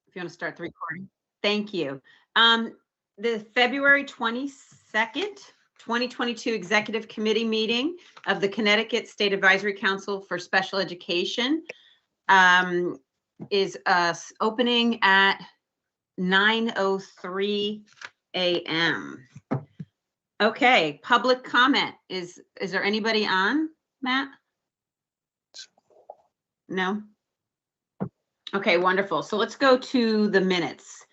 if you want to start the recording. Thank you. The February 22nd, 2022 Executive Committee meeting of the Connecticut State Advisory Council for Special Education is opening at 9:03 a.m. Okay, public comment. Is there anybody on, Matt? No? Okay, wonderful. So let's go to the minutes.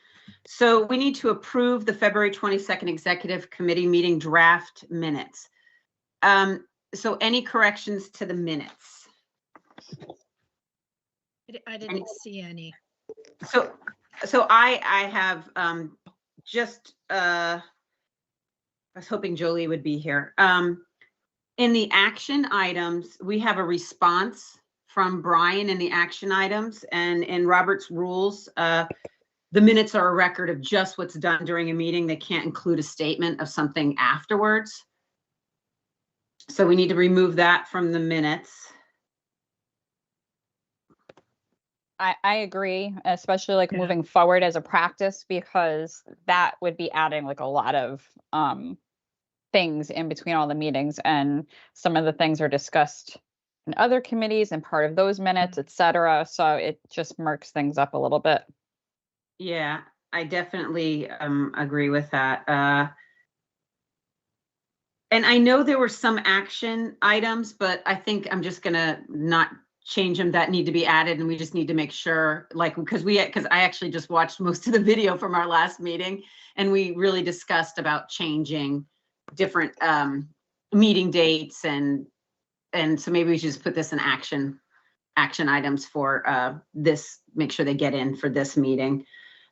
So we need to approve the February 22nd Executive Committee meeting draft minutes. So any corrections to the minutes? I didn't see any. So I have just I was hoping Jolie would be here. In the action items, we have a response from Brian in the action items, and in Robert's rules, the minutes are a record of just what's done during a meeting. They can't include a statement of something afterwards. So we need to remove that from the minutes. I agree, especially like moving forward as a practice, because that would be adding like a lot of things in between all the meetings, and some of the things are discussed in other committees and part of those minutes, etc. So it just murks things up a little bit. Yeah, I definitely agree with that. And I know there were some action items, but I think I'm just gonna not change them that need to be added, and we just need to make sure, like, because I actually just watched most of the video from our last meeting, and we really discussed about changing different meeting dates, and so maybe we should just put this in action items for this, make sure they get in for this meeting.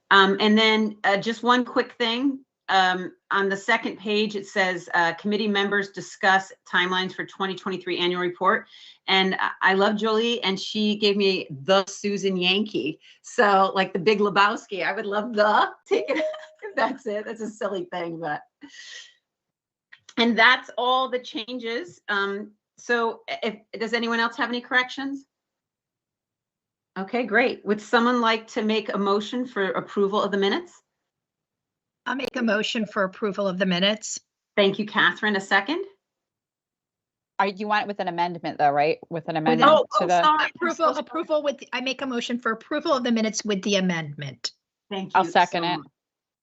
And then just one quick thing. On the second page, it says committee members discuss timelines for 2023 annual report. And I love Jolie, and she gave me the Susan Yankee. So like the Big Lebowski, I would love take it if that's it. That's a silly thing, but. And that's all the changes. So does anyone else have any corrections? Okay, great. Would someone like to make a motion for approval of the minutes? I'll make a motion for approval of the minutes. Thank you, Catherine. A second? You want it with an amendment though, right? With an amendment to the sorry. Approval with, I make a motion for approval of the minutes with the amendment. Thank you. I'll second it. Much.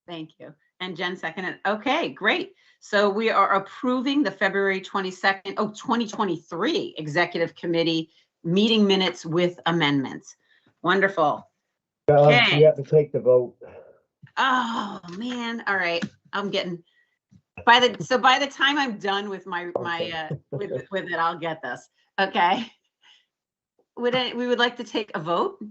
Thank you. And Jen seconded. Okay, great. So we are approving the February 22nd, 2023 Executive Committee meeting minutes with amendments. Wonderful. Okay. You have to take the vote. Oh man. All right. I'm getting by the time I'm done with my with it, I'll get this. Okay. We would like to take a vote.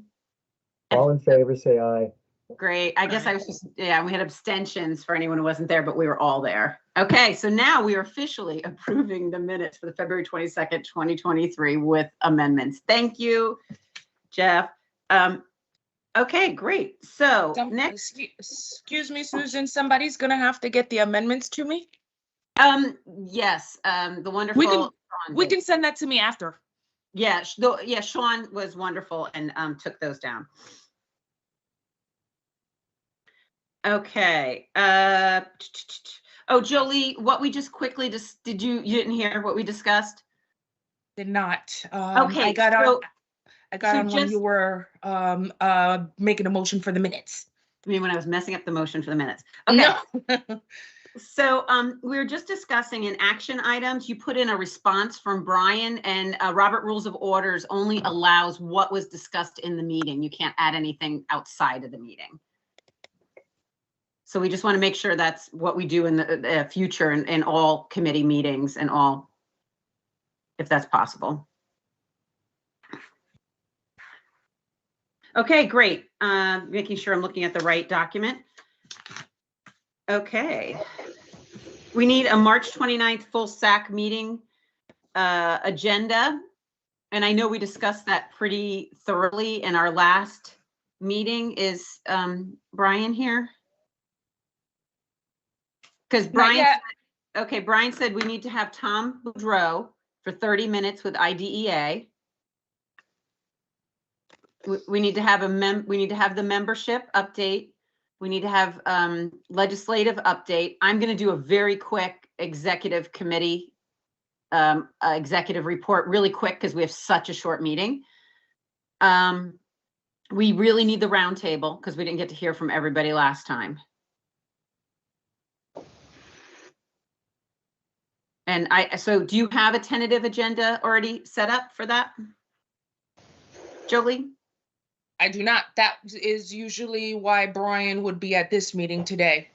All in favor, say aye. Great. I guess I was just, we had abstentions for anyone who wasn't there, but we were all there. Okay, so now we are officially approving the minutes for the February 22nd, 2023 with amendments. Thank you, Jeff. Okay, great. So next. Excuse me, Susan, somebody's gonna have to get the amendments to me. Yes, the wonderful. We can send that to me after. Yeah, Sean was wonderful and took those down. Okay. Oh, Jolie, what we just quickly you didn't hear what we discussed? Did not. Okay. I got on when you were making a motion for the minutes. I mean, when I was messing up the motion for the minutes. Okay. No. So we were just discussing in action items, you put in a response from Brian, and Robert Rules of Orders only allows what was discussed in the meeting. You can't add anything outside of the meeting. So we just want to make sure that's what we do in the future in all committee meetings and all, if that's possible. Okay, great. Making sure I'm looking at the right document. Okay. We need a March 29th full SAC meeting agenda. And I know we discussed that pretty thoroughly in our last meeting. Is Brian here? Because Brian said we need to have Tom Boudreau for 30 minutes with IDEA. we need to have we need to have the membership update. We need to have legislative update. I'm going to do a very quick executive committee executive report really quick because we have such a short meeting. We really need the roundtable because we didn't get to hear from everybody last time. And so do you have a tentative agenda already set up for that, Jolie? I do not. That is usually why Brian would be at this meeting today.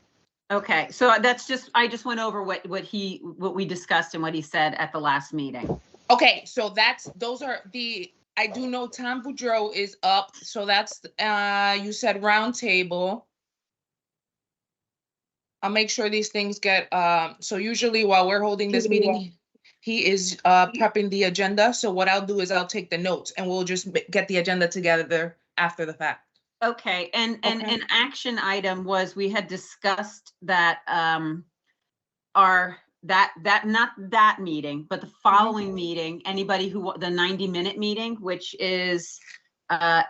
Okay, so that's just, I just went over what we discussed and what he said at the last meeting. Okay, so those are the, I do know Tom Boudreau is up, so that's, you said roundtable. I'll make sure these things get, so usually while we're holding this meeting, he is prepping the agenda. So what I'll do is I'll take the notes and we'll just get the agenda together after the fact. Okay, and an action item was, we had discussed that not that meeting, but the following meeting, anybody who, the 90-minute meeting, which is not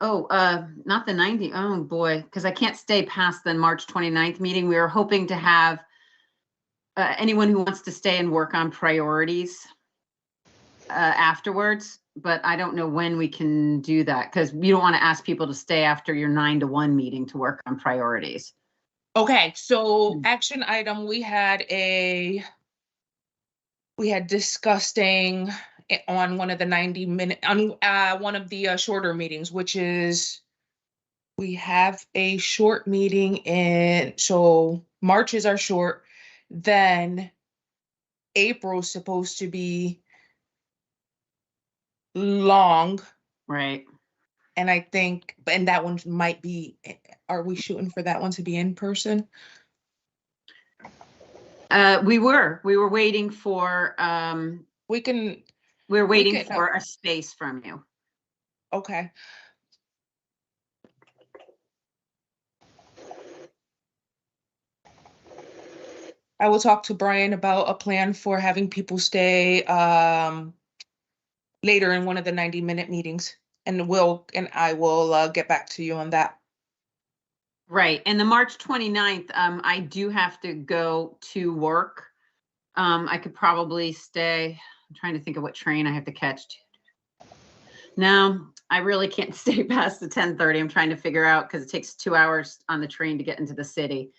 the 90, oh boy, because I can't stay past the March 29th meeting. We were hoping to have anyone who wants to stay and work on priorities afterwards, but I don't know when we can do that because you don't want to ask people to stay after your 9 to 1 meeting to work on priorities. Okay, so action item, we had discussing on one of the 90-minute, on one of the shorter meetings, which is, we have a short meeting in, so March is our short, then April's supposed to be long. Right. And I think, and that one might be, are we shooting for that one to be in person? We were waiting for, we're waiting for a space from you. Okay. I will talk to Brian about a plan for having people stay later in one of the 90-minute meetings, and I will get back to you on that. Right, and the March 29th, I do have to go to work. I could probably stay, I'm trying to think of what train I have to catch. No, I really can't stay past the 10:30. I'm trying to figure out, because it takes 2 hours on the train to get into the city.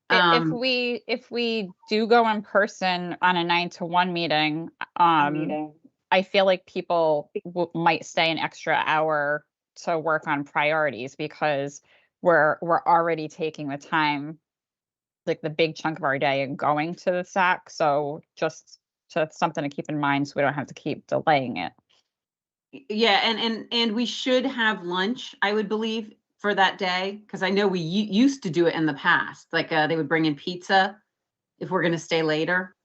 If we do go in person on a 9 to 1 meeting, I feel like people might stay an extra hour to work on priorities because we're already taking the time, like the big chunk of our day, and going to the SAC. So just something to keep in mind so we don't have to keep delaying it. Yeah, and we should have lunch, I would believe, for that day, because I know we used to do it in the past. Like they would bring in pizza if we're going to stay later.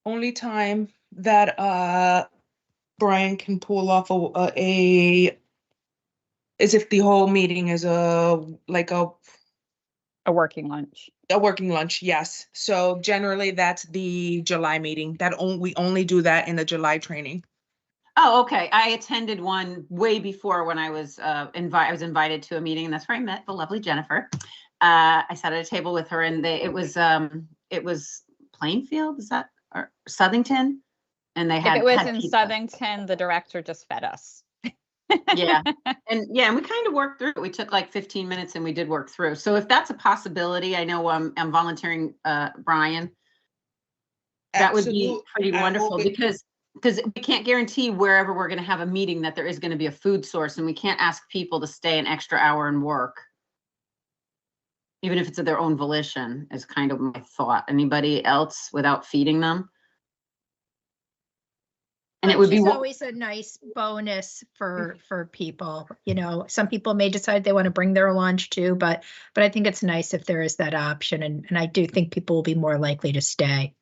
Only time that Brian can pull off a is if the whole meeting is a working lunch. A working lunch, yes. So generally that's the July meeting. We only do that in the July training. Oh, okay. I attended one way before when I was invited to a meeting, and that's where I met the lovely Jennifer. I sat at a table with her, and it was Plainfield, is that, or Southington? And they had, if it was had in pizza. Southington, the director just fed us. Yeah. And we kind of worked through it. We took like 15 minutes and we did work through. So if that's a possibility, I know I'm volunteering Brian. That would be pretty wonderful, because we can't guarantee wherever we're going to have a meeting that there is going to be a food source, and we can't ask people to stay an extra hour and work, even if it's at their own volition, is kind of my thought. Anybody else without feeding them? And it would be always a nice bonus for people. You know, some people may decide they want to bring their lunch too, but I think it's nice if there is that option, and I do think people will be more likely to stay.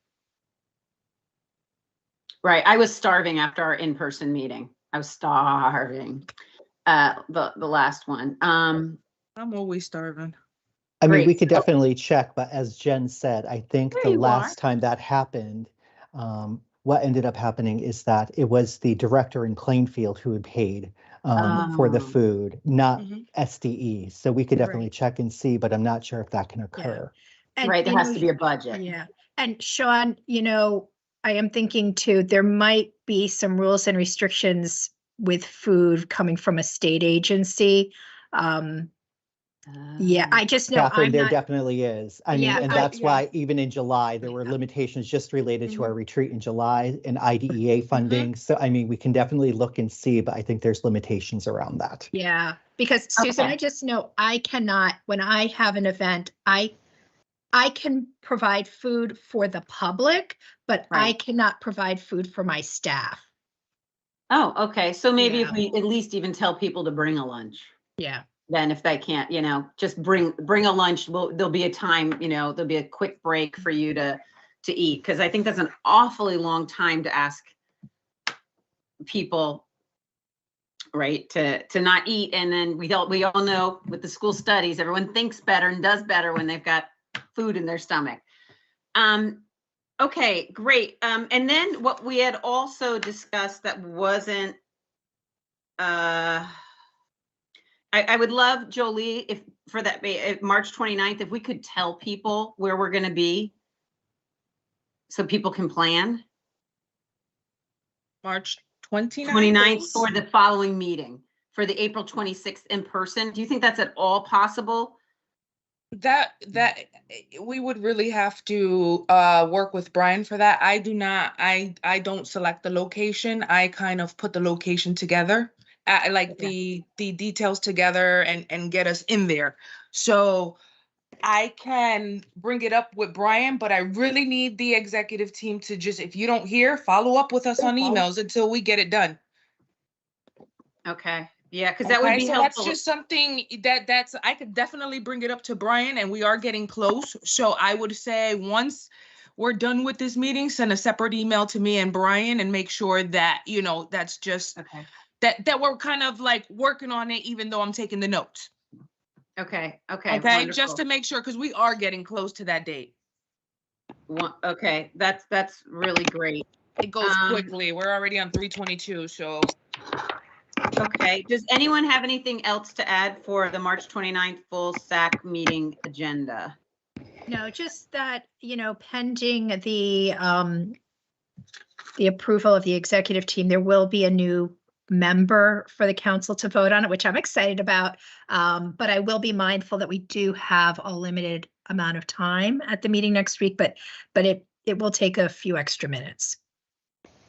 Right. I was starving after our in-person meeting. I was starving. The last one. I'm always starving. I mean, Great. we could definitely check, but as Jen said, I think There the you last are. time that happened, what ended up happening is that it was the director in Plainfield who had paid for the Oh. food, not Mhm. SDE. So we could definitely Right. check and see, but I'm not sure if that can occur. And, Right, there you has know, to be a budget. Yeah, and Sean, I am thinking too, there might be some rules and restrictions with food coming from a state agency. Yeah, I just know Catherine, I'm there not, definitely is. I mean, Yeah, and I- that's why even in July, there were Yeah. limitations just related to our Mhm. retreat in July and IDEA funding. So, I mean, we can definitely look and see, but I think there's limitations around that. yeah, because Susan, Okay. I just know I cannot, when I have an event, I can provide food for the public, but I Right. cannot provide food for my staff. Oh, okay, so maybe if Yeah. we at least even tell people to bring a lunch, Yeah, then if they can't, just bring a lunch, there'll be a time, there'll be a quick break for you to eat, because I think that's an awfully long time to ask people, right, to not eat. And then we all know with the school studies, everyone thinks better and does better when they've got food in their stomach. Okay, great. And then what we had also discussed that wasn't, I would love, Jolie, if for that March 29th, if we could tell people where we're going to be so people can plan. March 29th. 29th for the following meeting, for the April 26th in person. Do you think that's at all possible? That we would really have to work with Brian for that. I do not, I don't select the location. I kind of put the location together, like the details together and get us in there. So I can bring it up with Brian, but I really need the executive team to just, if you don't hear, follow up with us on emails until we get it done. Okay, yeah, because that would Okay, be so helpful. that's just something that's I could definitely bring it up to Brian, and we are getting close. So I would say once we're done with this meeting, send a separate email to me and Brian and make sure that, that's just Okay, that we're kind of like working on it, even though I'm taking the notes. okay, Okay, wonderful. just to make sure, because we are getting close to that date. Okay, that's really great. It goes quickly. We're already on 3/22, so. Okay, does anyone have anything else to add for the March 29th full SAC meeting agenda? no, just that, pending the approval of the executive team, there will be a new member for the council to vote on it, which I'm excited about. But I will be mindful that we do have a limited amount of time at the meeting next week, but it will take a few extra minutes.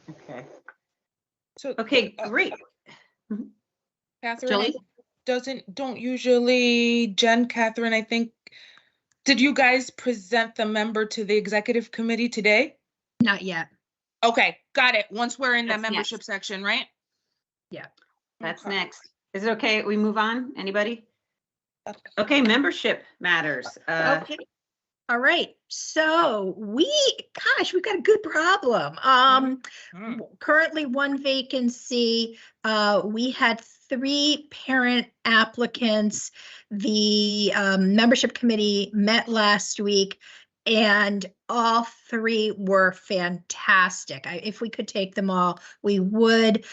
Okay. So Okay, great. Catherine, Jolie? don't usually, Catherine, I think, did you guys present the member to the executive committee today? Not yet. Okay, got it. Once we're in that That's membership next. section, right? Yeah. That's Okay. next. Is it okay? We move on? Anybody? Okay, membership matters. Okay. All right. So we've got a good problem. Currently one vacancy. We had 3 parent applicants. The membership committee met last week and all 3 were fantastic. If we could take them all, we would.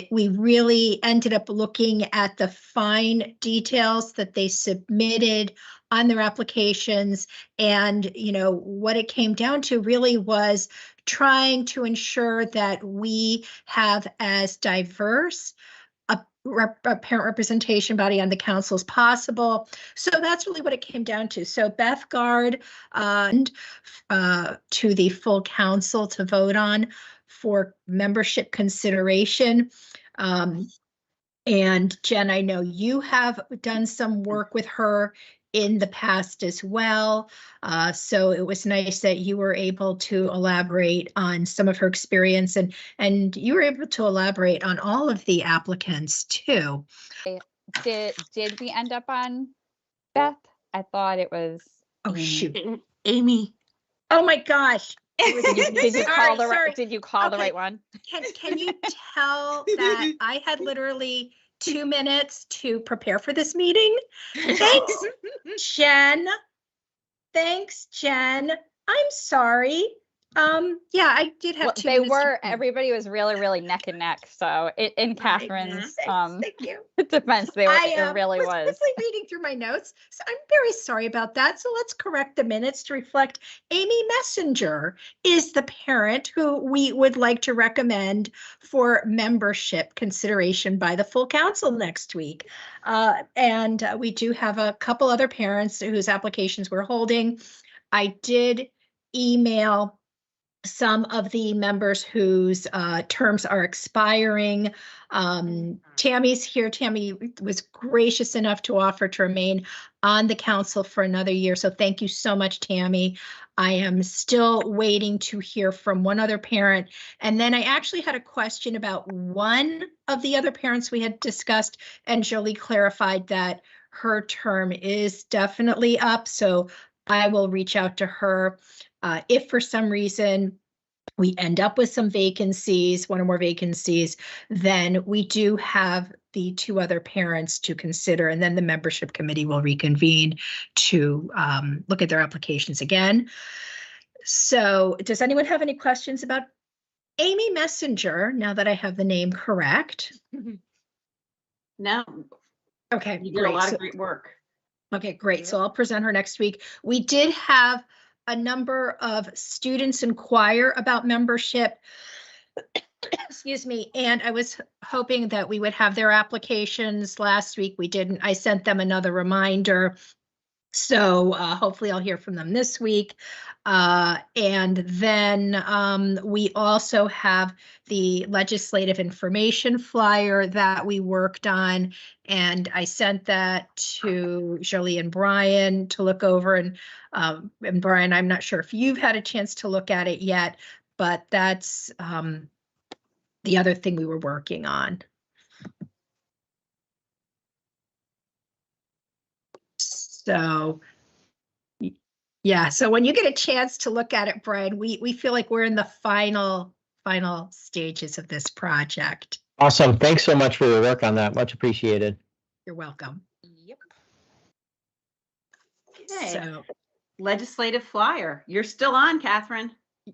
We really ended up looking at the fine details that they submitted on their applications. And, what it came down to really was trying to ensure that we have as diverse a parent representation body on the council as possible. So that's really what it came down to. So Beth Gard to the full council to vote on for membership consideration. And Jen, I know you have done some work with her in the past as well. So it was nice that you were able to elaborate on some of her experience and you were able to elaborate on all of the applicants too. Did we end up on Beth? I thought it was. Oh, Amy. shoot. Amy. Oh my gosh. Did you call the Sorry. right? Did you call the Okay. right one? Can you tell that I had literally 2 minutes to prepare for this meeting? Thanks, Jen. Thanks, Jen. I'm sorry. Yeah, I did have Well, 2 they minutes to were, think. everybody was really, really neck and neck. So in Catherine's Thank you. defense, it really was was. quickly reading through my notes, so I'm very sorry about that. So let's correct the minutes to reflect Amy Messenger is the parent who we would like to recommend for membership consideration by the full council next week. And we do have a couple other parents whose applications we're holding. I did email some of the members whose terms are expiring. Tammy's here. Tammy was gracious enough to offer to remain on the council for another year. So thank you so much, Tammy. I am still waiting to hear from one other parent. And then I actually had a question about one of the other parents we had discussed, and Jolie clarified that her term is definitely up. So I will reach out to her. If for some reason we end up with some vacancies, one or more vacancies, then we do have the 2 other parents to consider, and then the membership committee will reconvene to look at their applications again. So does anyone have any questions about Amy Messenger, now that I have the name correct? No, Okay, you did a great. lot So- of great work. Okay, great. So I'll present her next week. We did have a number of students inquire about membership. Excuse me. And I was hoping that we would have their applications last week. We didn't. I sent them another reminder. So hopefully I'll hear from them this week. And then we also have the legislative information flyer that we worked on. And I sent that to Jolie and Brian to look over. And Brian, I'm not sure if you've had a chance to look at it yet, but that's the other thing we were working on. So, yeah, so when you get a chance to look at it, Brian, we feel like we're in the final stages of this project. Awesome. Thanks so much for your work on that. Much appreciated. You're welcome. Yep. Okay. So, Legislative flyer. You're still on, Catherine.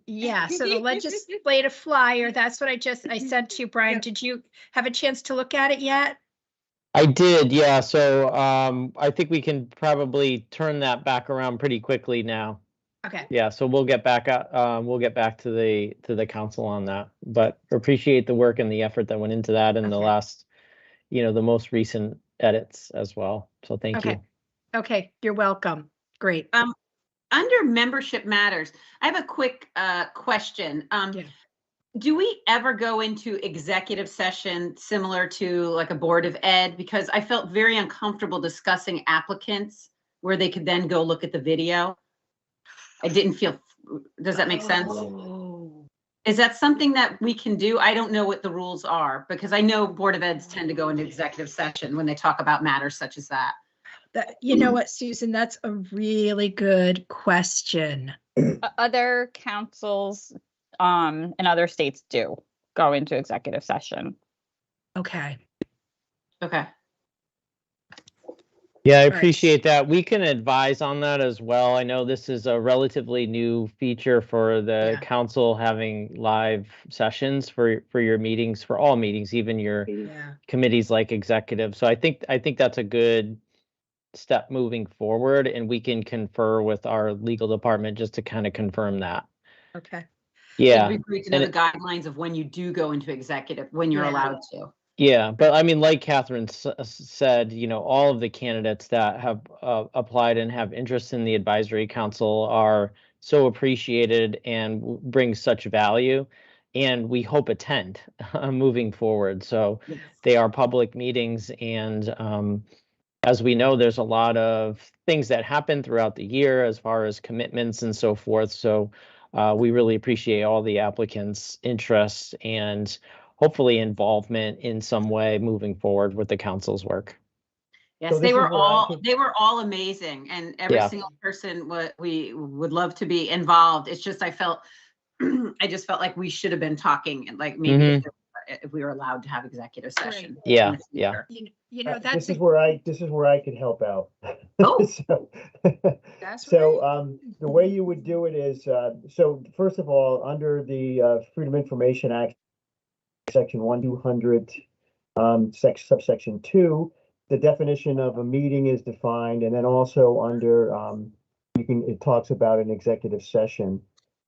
yeah, so the legislative flyer, that's what I sent to you, Brian. Yep. Did you have a chance to look at it yet? I did, yeah. So I think we can probably turn that back around pretty quickly now. Okay, Yeah, so we'll get back to the council on that. But appreciate the work and the effort that went into that and the Okay. last, the most recent edits as well. So thank okay, you. okay, you're welcome. Great. Under membership matters, I have a quick question. Yeah. Do we ever go into executive session similar to like a Board of Ed? Because I felt very uncomfortable discussing applicants where they could then go look at the video. I didn't feel, does that make sense? Oh. Is that something that we can do? I don't know what the rules are, because I know Board of Eds tend to go into executive session when they talk about matters such as that. You know what, Susan, that's a really good question. Other councils in other states do go into executive session. Okay. Okay. Yeah, I Right. appreciate that. We can advise on that as well. I know this is a relatively new feature for the Yeah. council, having live sessions for your meetings, for all meetings, even your Yeah. committees like executive. So I think that's a good step moving forward, and we can confer with our legal department just to kind of confirm that. Okay. Yeah. It'd be great to know and the guidelines of when you do go into executive, when you're Yeah. allowed to. Yeah, but I mean, like Catherine said, all of the candidates that have applied and have interest in the advisory council are so appreciated and bring such value, and we hope attend moving forward. So Yes. they are public meetings, and as we know, there's a lot of things that happen throughout the year as far as commitments and so forth. So we really appreciate all the applicants' interest and hopefully involvement in some way moving forward with the council's work. Yes, So they this is were what I all, think- they were all amazing, and every Yeah. single person, we would love to be involved. It's just, I just felt like we should have been talking, and like maybe Mhm. if there if we were allowed to have executive Right. session. Yeah, in the yeah. future. You know, that's This a- is where I could help out. Oh. So, That's so, right. the way you would do it is, so first of all, under the, Freedom of Information Act, section 1200, subsection 2, the definition of a meeting is defined, and then also under, it talks about an executive session.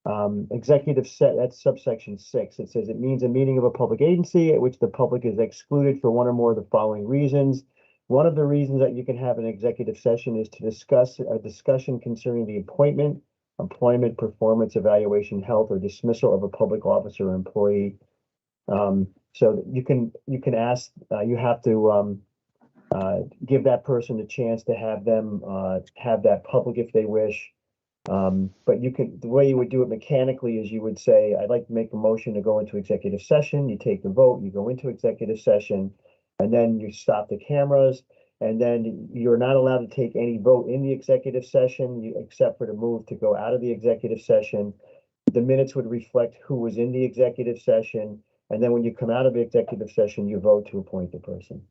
That's subsection 6. It says it means a meeting of a public agency at which the public is excluded for one or more of the following reasons. One of the reasons that you can have an executive session is to discuss a discussion concerning the appointment, employment, performance, evaluation, health, or dismissal of a public officer or employee. So you can ask, you have to give that person a chance to have them have that public if they wish. But the way you would do it mechanically is you would say, I'd like to make a motion to go into executive session. You take the vote, you go into executive session, and then you stop the cameras. And then you're not allowed to take any vote in the executive session, except for the move to go out of the executive session. The minutes would reflect who was in the executive session. And then when you come out of the executive session, you vote to appoint the person.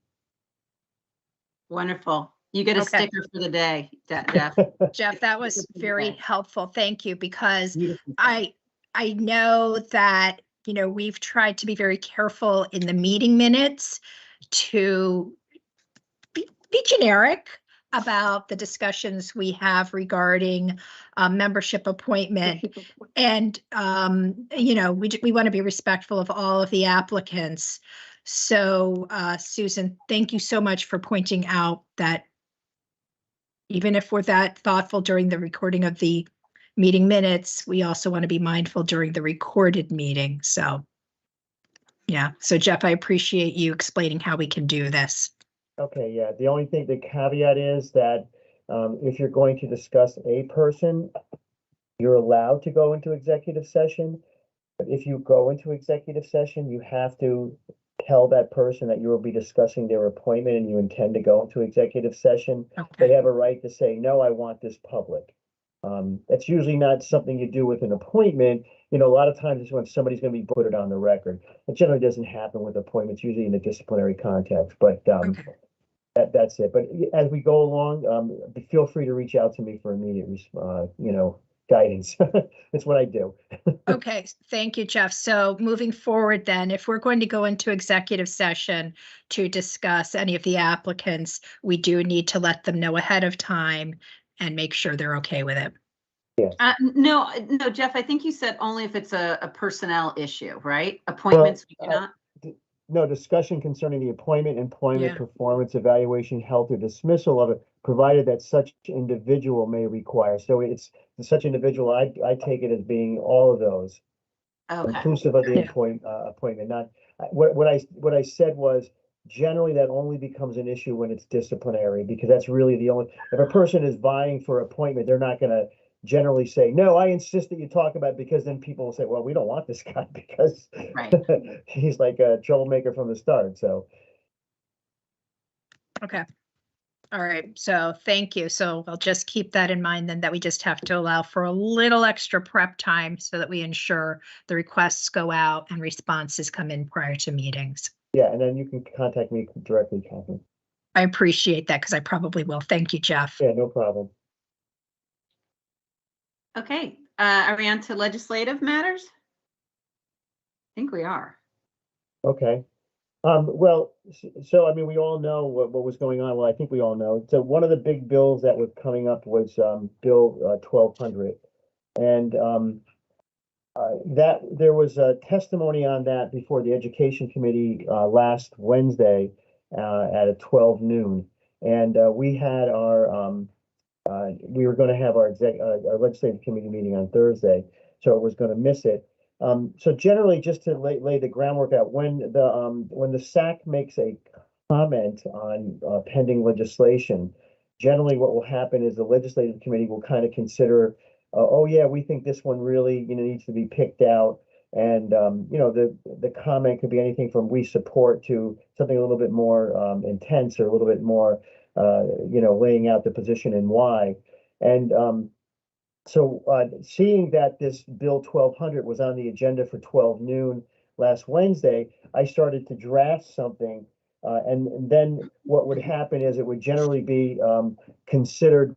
Wonderful. You get a Okay. sticker for the day, Jeff. Jeff, that was very Okay. helpful. Thank you, because Beautiful. I know that, you know, we've tried to be very careful in the meeting minutes to be generic about the discussions we have regarding membership appointment. And, you know, we want to be respectful of all of the applicants. So, Susan, thank you so much for pointing out that even if we're that thoughtful during the recording of the meeting minutes, we also want to be mindful during the recorded meeting. So, yeah. So, Jeff, I appreciate you explaining how we can do this. Okay, yeah. The only thing, the caveat is that if you're going to discuss a person, you're allowed to go into executive session. But if you go into executive session, you have to tell that person that you will be discussing their appointment and you intend to go into executive session. They Okay. have a right to say, no, I want this public. That's usually not something you do with an appointment. You know, a lot of times it's when somebody's going to be put it on the record. It generally doesn't happen with appointments, usually in a disciplinary context, but Okay. that's it. But as we go along, feel free to reach out to me for immediate, you know, guidance. That's what I do. Okay, thank you, Jeff. So moving forward then, if we're going to go into executive session to discuss any of the applicants, we do need to let them know ahead of time and make sure they're okay with it. No, Jeff, I think you said only if it's a personnel issue, right? Appointments, we cannot. No, discussion concerning the appointment, employment, Yeah. performance, evaluation, health, or dismissal of it, provided that such individual may require. So it's such individual, I take it as being all of those, Okay, inclusive of the Yeah. appointment. Not what I said was generally that only becomes an issue when it's disciplinary, because that's really the only, if a person is vying for appointment, they're not gonna generally say, no, I insist that you talk about it, because then people will say, well, we don't want this guy because right. he's like a troublemaker from the start. So Okay. All right, so thank you. So I'll just keep that in mind then, that we just have to allow for a little extra prep time so that we ensure the requests go out and responses come in prior to meetings. yeah, and then you can contact me directly, Catherine. I appreciate that because I probably will. Thank you, Jeff. Yeah, no problem. Okay, are we on to legislative matters? I think we are. Okay. Well, so I mean, we all know what was going on. Well, I think we all know. So one of the big bills that was coming up was Bill 1200, and that there was a testimony on that before the Education Committee last Wednesday at 12 noon, and we had our we were going to have our legislative committee meeting on Thursday, so it was going to miss it. So generally, just to lay the groundwork out, when the SAC makes a comment on pending legislation, generally what will happen is the legislative committee will kind of consider, oh yeah, we think this one really needs to be picked out, and the comment could be anything from we support to something a little bit more intense or a little bit more laying out the position and why, and so seeing that this Bill 1200 was on the agenda for 12 noon, last Wednesday, I started to draft something. And then what would happen is it would generally be considered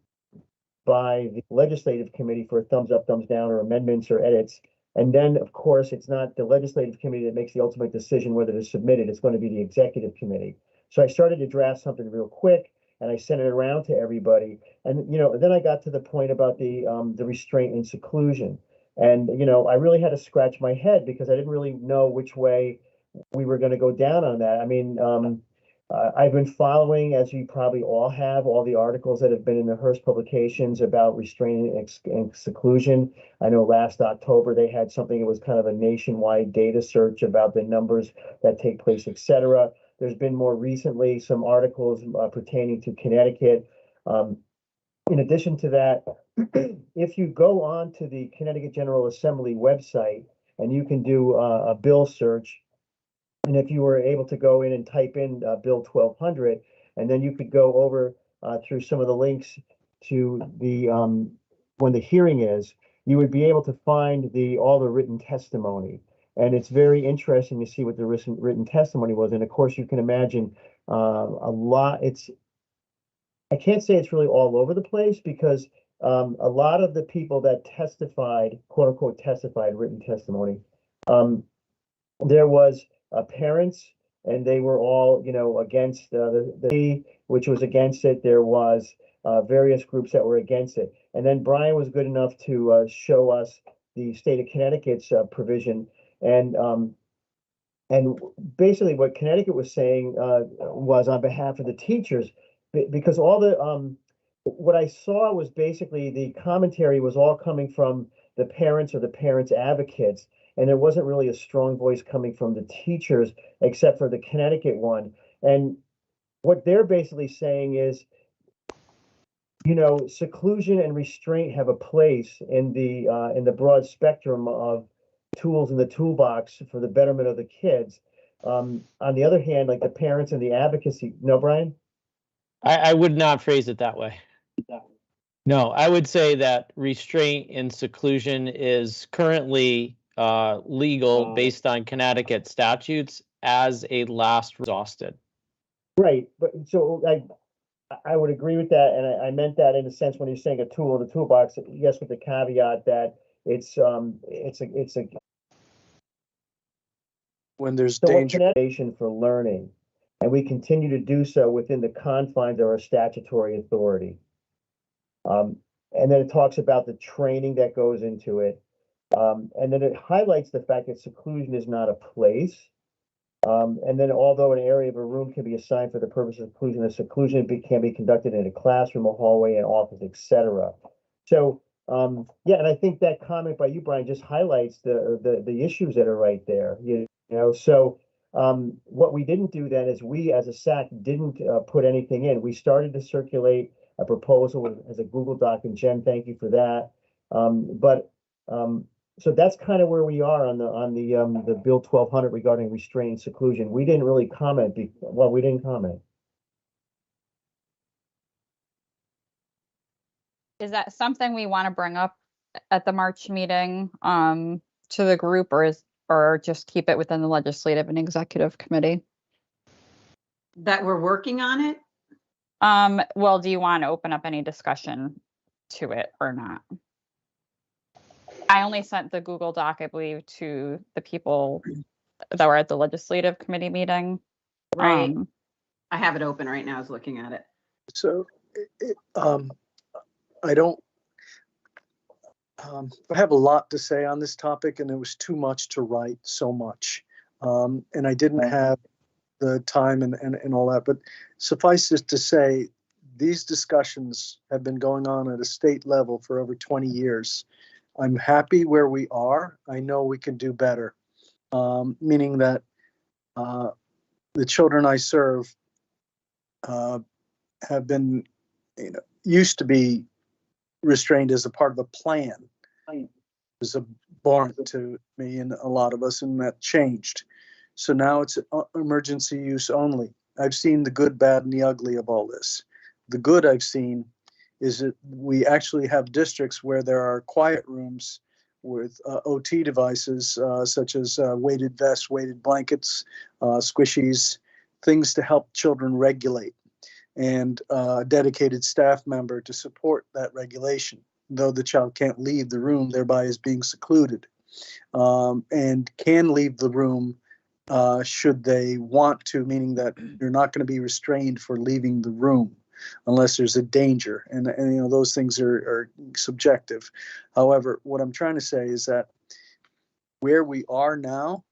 by the legislative committee for a thumbs up, thumbs down, or amendments or edits. And then, of course, it's not the legislative committee that makes the ultimate decision whether to submit it. It's going to be the executive committee. So I started to draft something real quick, and I sent it around to everybody. And then I got to the point about the restraint and seclusion. And I really had to scratch my head because I didn't really know which way we were going to go down on that. I mean, I've been following, as you probably all have, all the articles that have been in the Hearst publications about restraint and seclusion. I know last October they had something, it was kind of a nationwide data search about the numbers that take place, et cetera. There's been more recently some articles pertaining to Connecticut. In addition to that, if you go on to the Connecticut General Assembly website and you can do a bill search, and if you were able to go in and type in Bill 1200, and then you could go over through some of the links to the when the hearing is, you would be able to find all the written testimony. And it's very interesting to see what the written testimony was. And of course, you can imagine a lot. I can't say it's really all over the place because a lot of the people that testified, quote unquote, testified written testimony, there was parents, and they were all, against the which was against it. There was various groups that were against it. And then Brian was good enough to show us the state of Connecticut's provision. And basically what Connecticut was saying was on behalf of the teachers, because all the what I saw was basically the commentary was all coming from the parents or the parents' advocates, and there wasn't really a strong voice coming from the teachers, except for the Connecticut one. And what they're basically saying is, seclusion and restraint have a place in the broad spectrum of tools in the toolbox for the betterment of the kids. On the other hand, like the parents and the advocacy, no, Brian? I would not phrase it that way. No, I would say that restraint and seclusion is currently legal based on Connecticut statutes as a last exhausted. Right, but so I would agree with that, and I meant that in a sense when you're saying a tool in the toolbox, yes, with the caveat that it's a when there's danger for learning, and we continue to do so within the confines of our statutory authority. And then it talks about the training that goes into it. And then it highlights the fact that seclusion is not a place. And then although an area of a room can be assigned for the purpose of seclusion can be conducted in a classroom, a hallway, an office, etc. So yeah, and I think that comment by you, Brian, just highlights the issues that are right there. So what we didn't do then is we as a SAC didn't put anything in. We started to circulate a proposal as a Google Doc, and Jen, thank you for that. So that's kind of where we are on the Bill 1200 regarding restraint seclusion. We didn't really comment. We didn't comment. Is that something we want to bring up at the March meeting to the group, or just keep it within the legislative and executive committee? That we're working on it? Well, do you want to open up any discussion to it or not? I only sent the Google Doc, I believe, to the people that were at the legislative committee meeting. Right. I have it open right now. I was looking at it. So I don't I have a lot to say on this topic, and it was too much to write so much. And I didn't have the time and all that, but suffice it to say, these discussions have been going on at a state level for over 20 years. I'm happy where we are. I know we can do better, meaning that the children I serve have been, used to be restrained as a part of a plan. It was abhorrent to me and a lot of us, and that changed. So now it's emergency use only. I've seen the good, bad, and the ugly of all this. The good I've seen is that we actually have districts where there are quiet rooms with OT devices such as weighted vests, weighted blankets, squishies, things to help children regulate, and a dedicated staff member to support that regulation, though the child can't leave the room, thereby is being secluded, and can leave the room should they want to, meaning that you're not going to be restrained for leaving the room unless there's a danger. And you know, those things are subjective. However, what I'm trying to say is that where we are now,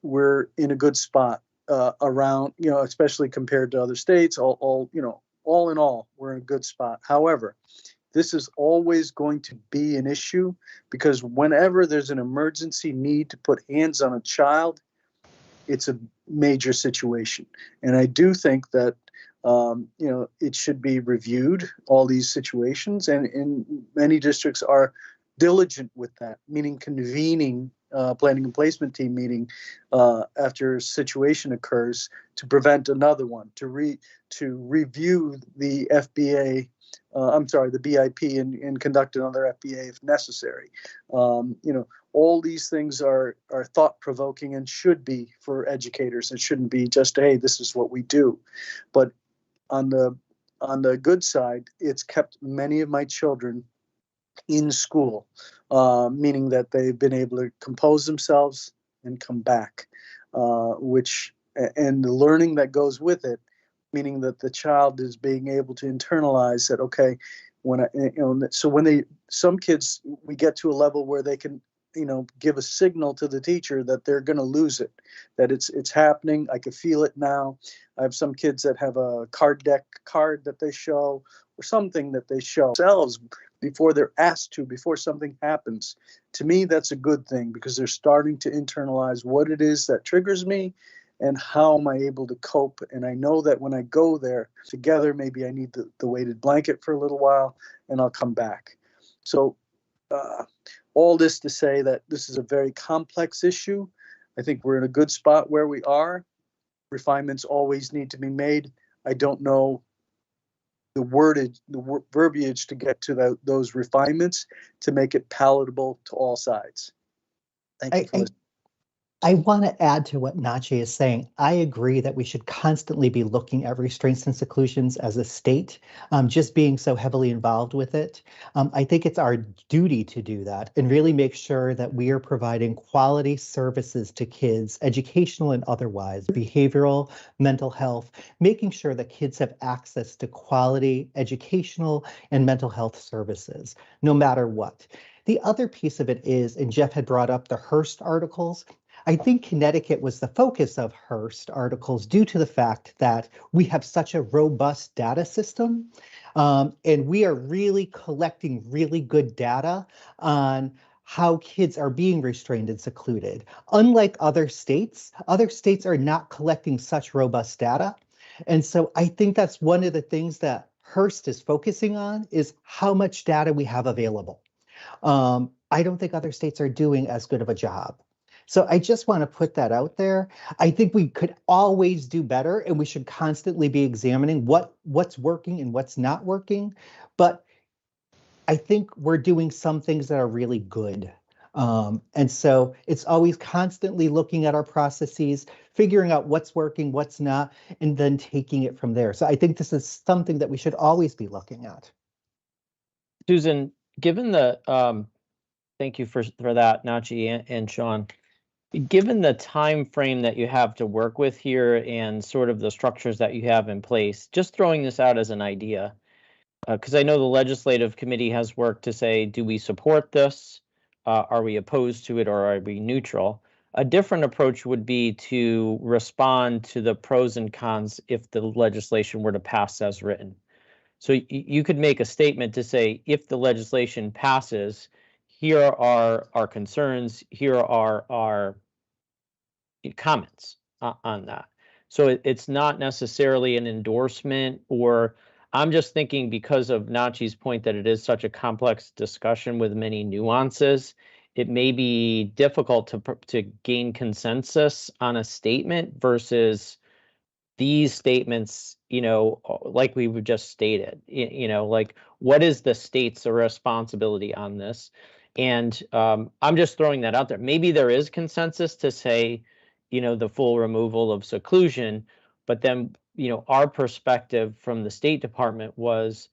we're in a good spot around, you know, especially compared to other states, all in all, we're in a good spot. However, this is always going to be an issue because whenever there's an emergency need to put hands on a child, it's a major situation. And I do think that, it should be reviewed, all these situations, and many districts are diligent with that, meaning convening planning and placement team meeting after a situation occurs to prevent another one, to review the FBA, the BIP and conduct another FBA if necessary. All these things are thought-provoking and should be for educators. It shouldn't be just, hey, this is what we do. But on the good side, it's kept many of my children in school, meaning that they've been able to compose themselves and come back, and the learning that goes with it, meaning that the child is being able to internalize that, okay, some kids, we get to a level where they can, give a signal to the teacher that they're going to lose it, that it's happening. I can feel it now. I have some kids that have a card that they show, or something that they show themselves before they're asked to, before something happens. To me, that's a good thing because they're starting to internalize what it is that triggers me and how am I able to cope. And I know that when I go there together, maybe I need the weighted blanket for a little while and I'll come back. So all this to say that this is a very complex issue. I think we're in a good spot where we are. Refinements always need to be made. I don't know the verbiage to get to those refinements to make it palatable to all sides. Thank you for listening. I want to add to what Nachi is saying. I agree that we should constantly be looking at restraints and seclusions as a state, just being so heavily involved with it. I think it's our duty to do that and really make sure that we are providing quality services to kids, educational and otherwise, behavioral, mental health, making sure that kids have access to quality educational and mental health services, no matter what. The other piece of it is, and Jeff had brought up the Hearst articles, I think Connecticut was the focus of Hearst articles due to the fact that we have such a robust data system, and we are really collecting really good data on how kids are being restrained and secluded. Unlike other states are not collecting such robust data. And so I think that's one of the things that Hearst is focusing on is how much data we have available. I don't think other states are doing as good of a job. So I just want to put that out there. I think we could always do better, and we should constantly be examining what's working and what's not working. But I think we're doing some things that are really good. And so it's always constantly looking at our processes, figuring out what's working, what's not, and then taking it from there. So I think this is something that we should always be looking at. Susan, given the, thank you for that, Nachi and Sean. Given the time frame that you have to work with here and sort of the structures that you have in place, just throwing this out as an idea, because I know the legislative committee has worked to say, do we support this? Are we opposed to it, or are we neutral? A different approach would be to respond to the pros and cons if the legislation were to pass as written. So you could make a statement to say, if the legislation passes, here are our concerns, here are our comments on that. So it's not necessarily an endorsement, or I'm just thinking because of Nachi's point that it is such a complex discussion with many nuances, it may be difficult to gain consensus on a statement versus these statements, like we've just stated, like what is the state's responsibility on this? And I'm just throwing that out there. Maybe there is consensus to say, the full removal of seclusion, but then, our perspective from the State Department was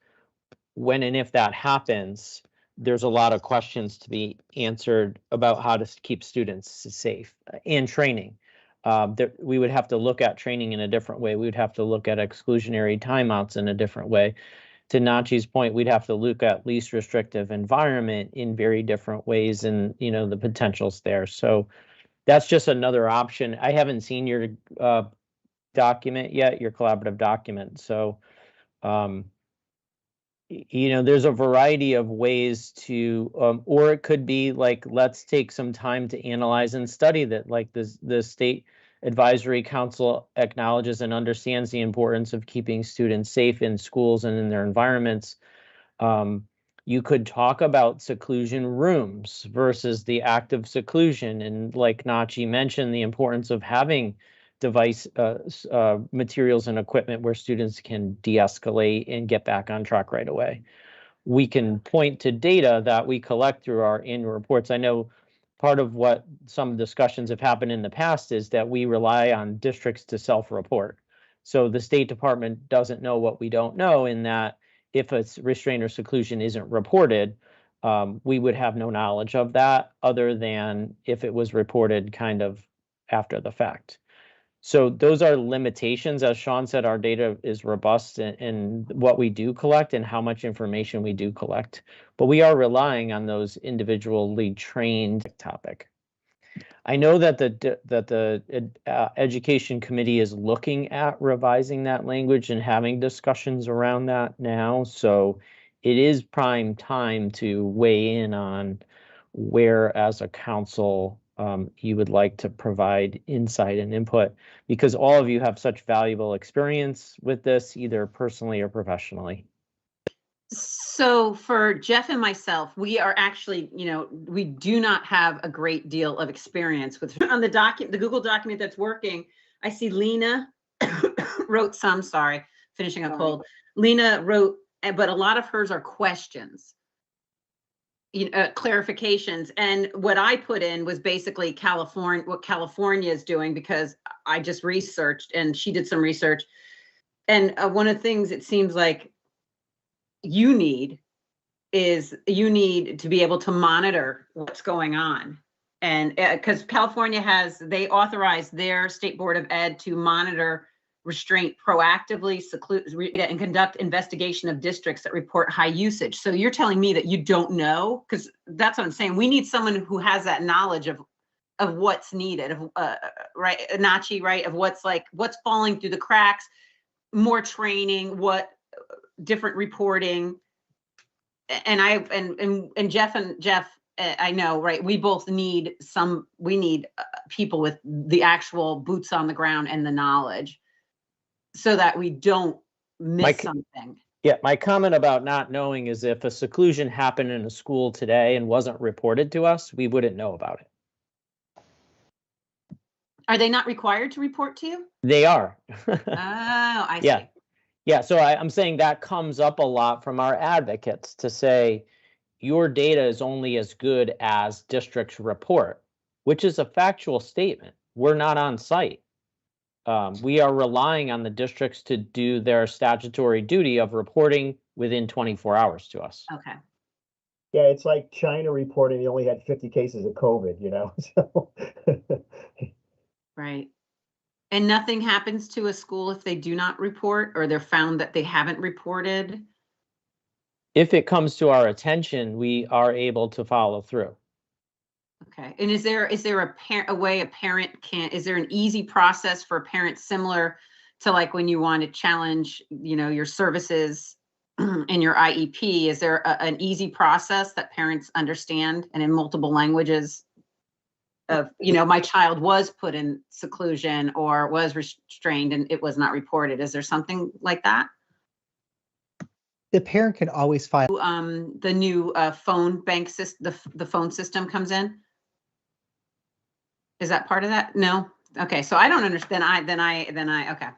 when and if that happens, there's a lot of questions to be answered about how to keep students safe and training. We would have to look at training in a different way. We would have to look at exclusionary timeouts in a different way. To Nachi's point, we'd have to look at least restrictive environment in very different ways, and the potentials there. So that's just another option. I haven't seen your document yet, your collaborative document. So there's a variety of ways to, or it could be like, let's take some time to analyze and study that, like the State Advisory Council acknowledges and understands the importance of keeping students safe in schools and in their environments. You could talk about seclusion rooms versus the active seclusion. And like Nachi mentioned, the importance of having device materials and equipment where students can de-escalate and get back on track right away. We can point to data that we collect through our annual reports. I know part of what some discussions have happened in the past is that we rely on districts to self-report. So the State Department doesn't know what we don't know, in that if a restraint or seclusion isn't reported, we would have no knowledge of that other than if it was reported kind of after the fact. So those are limitations. As Sean said, our data is robust in what we do collect and how much information we do collect, but we are relying on those individually trained topic. I know that the Education Committee is looking at revising that language and having discussions around that now. So it is prime time to weigh in on where, as a council, you would like to provide insight and input, because all of you have such valuable experience with this, either personally or professionally. So for Jeff and myself, we are actually, we do not have a great deal of experience with on the document, the Google document that's working. I see Lena wrote some, finishing a cold. Lena wrote, but a lot of hers are questions, clarifications. And what I put in was basically what California is doing, because I just researched and she did some research. And one of the things it seems like you need to be able to monitor what's going on. And because California they authorize their State Board of Ed to monitor restraint proactively, and conduct investigation of districts that report high usage. So you're telling me that you don't know? Because that's what I'm saying. We need someone who has that knowledge of what's needed, right, Nachi, right, of what's falling through the cracks, more training, what different reporting. And Jeff, I know, right, we both need people with the actual boots on the ground and the knowledge, so that we don't miss something. Yeah, my comment about not knowing is if a seclusion happened in a school today and wasn't reported to us, we wouldn't know about it. Are they not required to report to you? They are. Oh, I see. Yeah. Yeah, so I'm saying that comes up a lot from our advocates to say, your data is only as good as districts report, which is a factual statement. We're not on site. We are relying on the districts to do their statutory duty of reporting within 24 hours to us. Okay. Yeah, it's like China reporting they only had 50 cases of COVID, so. Right. And nothing happens to a school if they do not report, or they're found that they haven't reported? If it comes to our attention, we are able to follow through. Okay. And is there a way a parent is there an easy process for a parent, similar to like when you want to challenge, your services in your IEP? Is there an easy process that parents understand and in multiple languages of, my child was put in seclusion or was restrained and it was not reported? Is there something like that? The parent can always find the new phone bank system, the phone system comes in. Is that part of that? No. Okay. So I don't understand. Okay.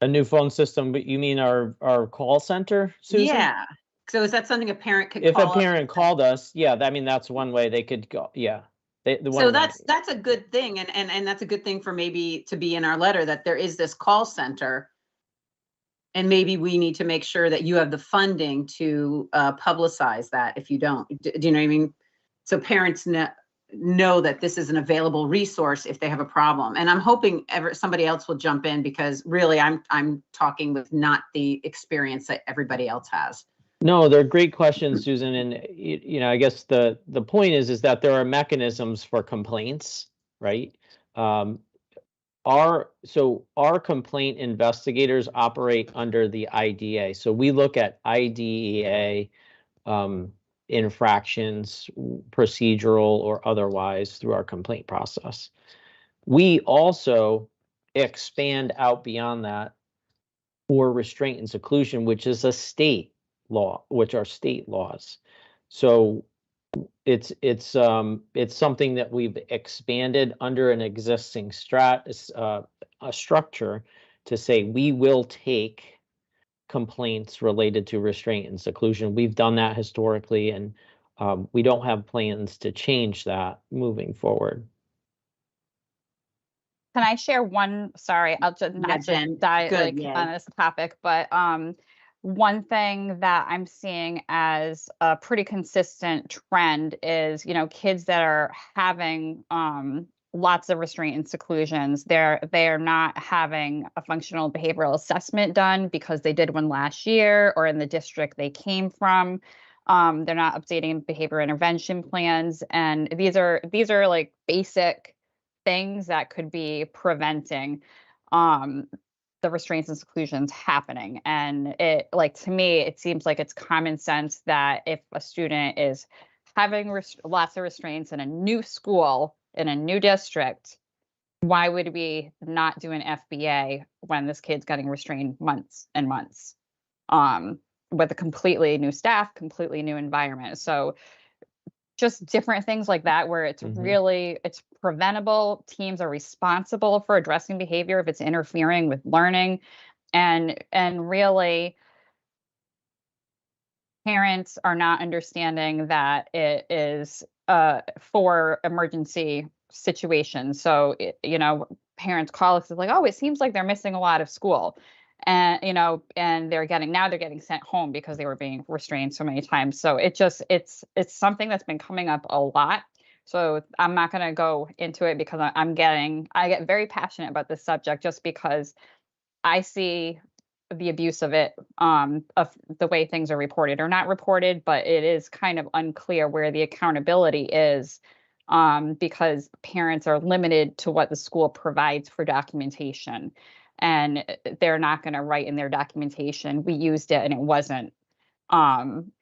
A new phone system, but you mean our call center, Susan? Yeah. So is that something a parent could If a call up? parent called us, yeah, I mean, that's one way they could go, yeah. The So one that's a good thing, and that's a good thing for maybe to be in our letter, that there is this call center. And maybe we need to make sure that you have the funding to publicize that if you don't. Do you know what I mean? So parents know that this is an available resource if they have a problem. And I'm hoping somebody else will jump in, because really I'm talking with not the experience that everybody else has. No, they're great questions, Susan. And you know, I guess the point is that there are mechanisms for complaints, right? Our complaint investigators operate under the IDEA. So we look at IDEA infractions, procedural or otherwise, through our complaint process. We also expand out beyond that for restraint and seclusion, which is a state law, which are state laws. So it's something that we've expanded under an existing a structure to say we will take complaints related to restraint and seclusion. We've done that historically, and we don't have plans to change that moving forward. Can I share one? Sorry, I'll just Yeah, not Jen, to die good, like yay. on this topic, but one thing that I'm seeing as a pretty consistent trend is, you know, kids that are having lots of restraint and seclusions, they are not having a functional behavioral assessment done because they did one last year or in the district they came from. They're not updating behavior intervention plans, and these are like basic things that could be preventing the restraints and seclusions happening. And it, like, to me, it seems like it's common sense that if a student is having lots of restraints in a new school, in a new district, why would we not do an FBA when this kid's getting restrained months and months with a completely new staff, completely new environment? So just different things like that, where it's really, it's preventable. Teams are responsible for addressing behavior if it's interfering with learning, and really parents are not understanding that it is for emergency situations. So you know, parents call us like, oh, it seems like they're missing a lot of school. And, you know, and they're getting sent home because they were being restrained so many times. So it's something that's been coming up a lot. So I'm not going to go into it because I get very passionate about this subject, just because I see the abuse of it, of the way things are reported or not reported, but it is kind of unclear where the accountability is, because parents are limited to what the school provides for documentation. And they're not going to write in their documentation, we used it and it wasn't an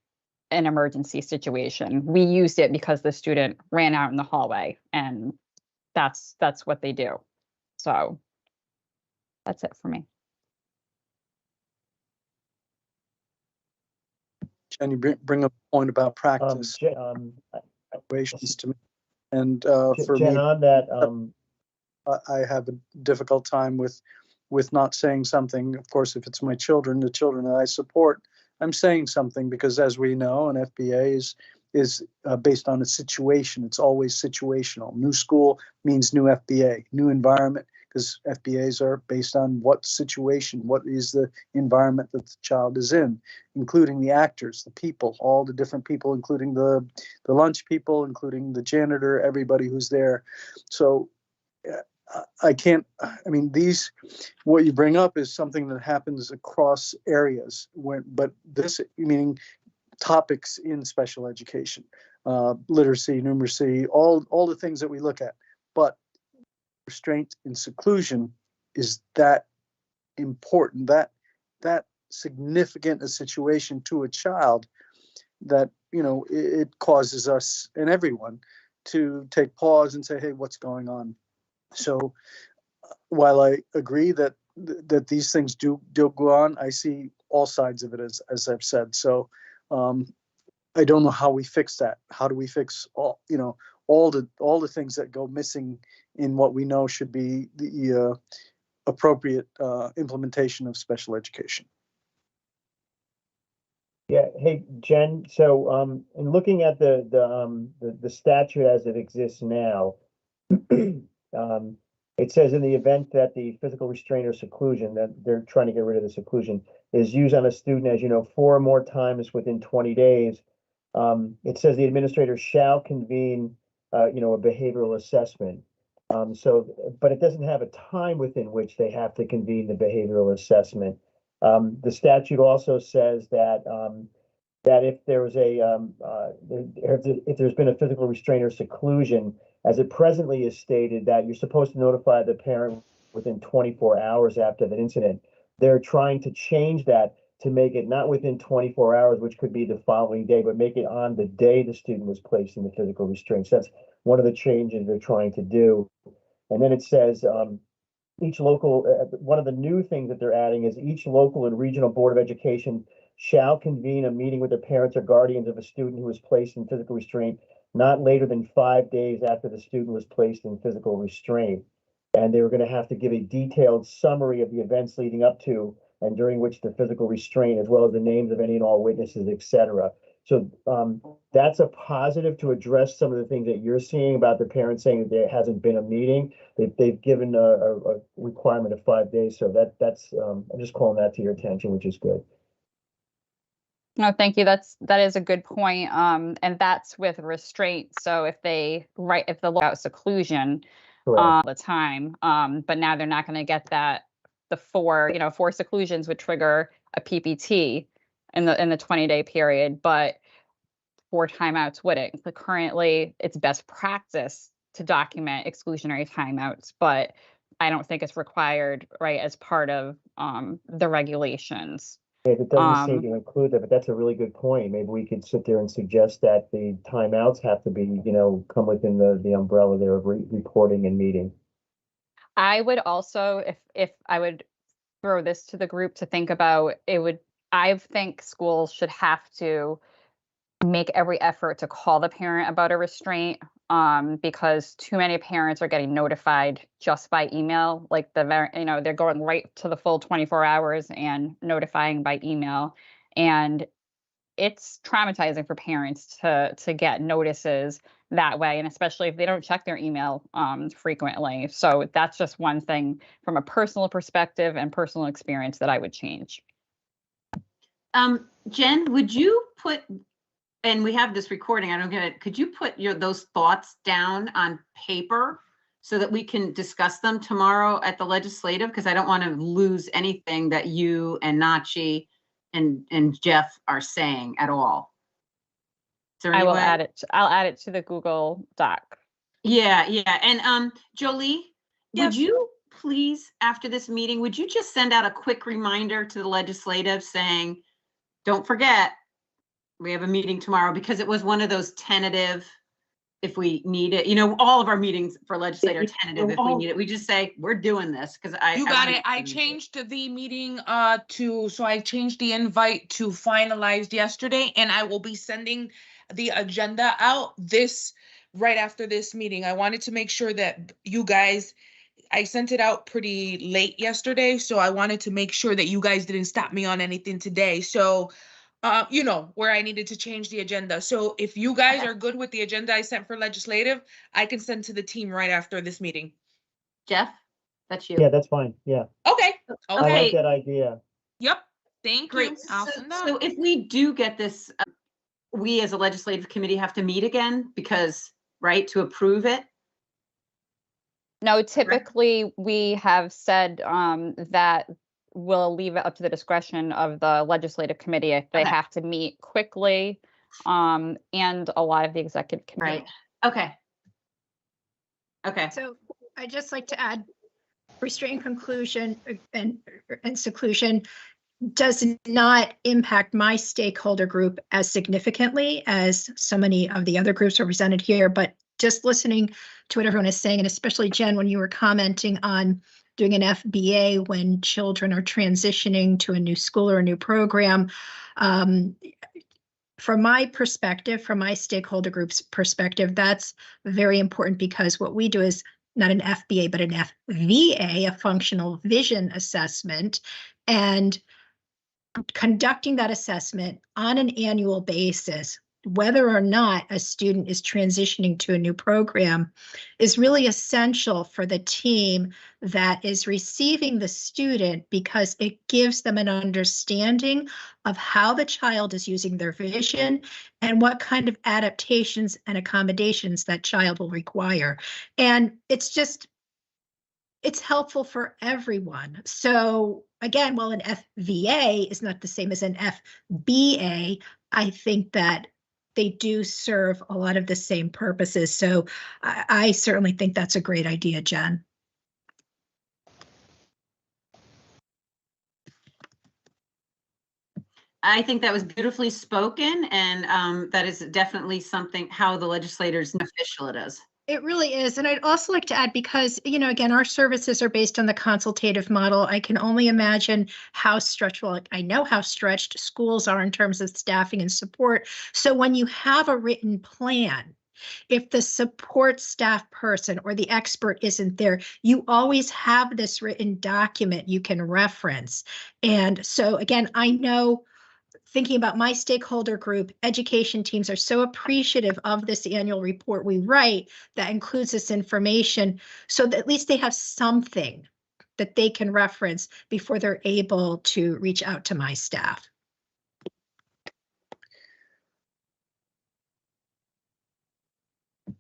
emergency situation. We used it because the student ran out in the hallway, and that's what they do. So that's it for me. Jen, you bring up a point about practice situations to me. And for Jen, me, on that, I have a difficult time with not saying something. Of course, if it's my children, the children that I support, I'm saying something, because as we know, an FBA is based on a situation. It's always situational. New school means new FBA, new environment, because FBAs are based on what situation, what is the environment that the child is in, including the actors, the people, all the different people, including the lunch people, including the janitor, everybody who's there. So what you bring up is something that happens across areas, but this, meaning topics in special education, literacy, numeracy, all the things that we look at. But restraint and seclusion is that important, that significant a situation to a child, that, you know, it causes us and everyone to take pause and say, hey, what's going on? So while I agree that these things do go on, I see all sides of it, as I've said. So I don't know how we fix that. How do we fix all the things that go missing in what we know should be the appropriate implementation of special education? Yeah, hey, Jen, so, in looking at the statute as it exists now, it says in the event that the physical restraint or seclusion, that they're trying to get rid of the seclusion, is used on a student, as you know, 4 or more times within 20 days, it says the administrator shall convene, a behavioral assessment. But it doesn't have a time within which they have to convene the behavioral assessment. The statute also says that if there was if there's been a physical restraint or seclusion, as it presently is stated, that you're supposed to notify the parent within 24 hours after the incident. They're trying to change that to make it not within 24 hours, which could be the following day, but make it on the day the student was placed in the physical restraint. So that's one of the changes they're trying to do. And then it says, each local, one of the new things that they're adding is each local and regional board of education shall convene a meeting with the parents or guardians of a student who was placed in physical restraint not later than 5 days after the student was placed in physical restraint. And they were going to have to give a detailed summary of the events leading up to and during which the physical restraint, as well as the names of any and all witnesses, etc. So that's a positive to address some of the things that you're seeing about the parents saying that there hasn't been a meeting. They've given a requirement of 5 days. So that's I'm just calling that to your attention, which is good. No, thank you. That is a good point. And that's with restraint. So if the law out seclusion all the time, but now they're not going to get that. The 4 seclusions would trigger a PPT in the 20-day period, but 4 timeouts wouldn't. So currently, it's best practice to document exclusionary timeouts, but I don't think it's required, right, as part of the regulations. It doesn't seem to include that, but that's a really good point. Maybe we could sit there and suggest that the timeouts have to be, come within the umbrella there of reporting and meeting. I would also, if I would throw this to the group to think about, I think schools should have to make every effort to call the parent about a restraint, because too many parents are getting notified just by email. Like they're going right to the full 24 hours and notifying by email, and it's traumatizing for parents to get notices that way, and especially if they don't check their email frequently. So that's just one thing from a personal perspective and personal experience that I would change. Jen, would you put, and we have this recording, I don't get it, could you put those thoughts down on paper so that we can discuss them tomorrow at the legislative? Because I don't want to lose anything that you and Nachi and Jeff are saying at all. I'll add it to the Google Doc. Yeah. And Jolie, would you please, after this meeting, would you just send out a quick reminder to the legislative saying, don't forget, we have a meeting tomorrow, because it was one of those tentative, if we need it, all of our meetings for legislator tentative, if we need it, we just say, we're doing this, because You got it. I changed the meeting so I changed the invite to finalized yesterday, and I will be sending the agenda out right after this meeting. I wanted to make sure that you guys, I sent it out pretty late yesterday, so I wanted to make sure that you guys didn't stop me on anything today. So where I needed to change the agenda. So if you guys are good with the agenda I sent for legislative, I can send to the team right after this meeting. Jeff, that's you. Yeah, that's fine. Yeah. Okay. I like that idea. Yep. Thank you. So if we do get this, we as a legislative committee have to meet again to approve it? No, typically we have said that we'll leave it up to the discretion of the legislative committee if they have to meet quickly, and a lot of the executive committee. Right. Okay. So I'd just like to add, restraint, conclusion, and seclusion does not impact my stakeholder group as significantly as so many of the other groups represented here, but just listening to what everyone is saying, and especially Jen, when you were commenting on doing an FBA when children are transitioning to a new school or a new program, from my perspective, from my stakeholder group's perspective, that's very important, because what we do is not an FBA, but an FVA, a functional vision assessment. And conducting that assessment on an annual basis, whether or not a student is transitioning to a new program, is really essential for the team that is receiving the student, because it gives them an understanding of how the child is using their vision and what kind of adaptations and accommodations that child will require. And it's helpful for everyone. So again, while an FVA is not the same as an FBA, I think that they do serve a lot of the same purposes. So I certainly think that's a great idea, Jen. I think that was beautifully spoken, and that is definitely something how the legislators official it is. It really is. And I'd also like to add, because, you know, again, our services are based on the consultative model. I can only imagine how stretched, well, I know how stretched schools are in terms of staffing and support. So when you have a written plan, if the support staff person or the expert isn't there, you always have this written document you can reference. And so again, I know, thinking about my stakeholder group, education teams are so appreciative of this annual report we write that includes this information, so that at least they have something that they can reference before they're able to reach out to my staff.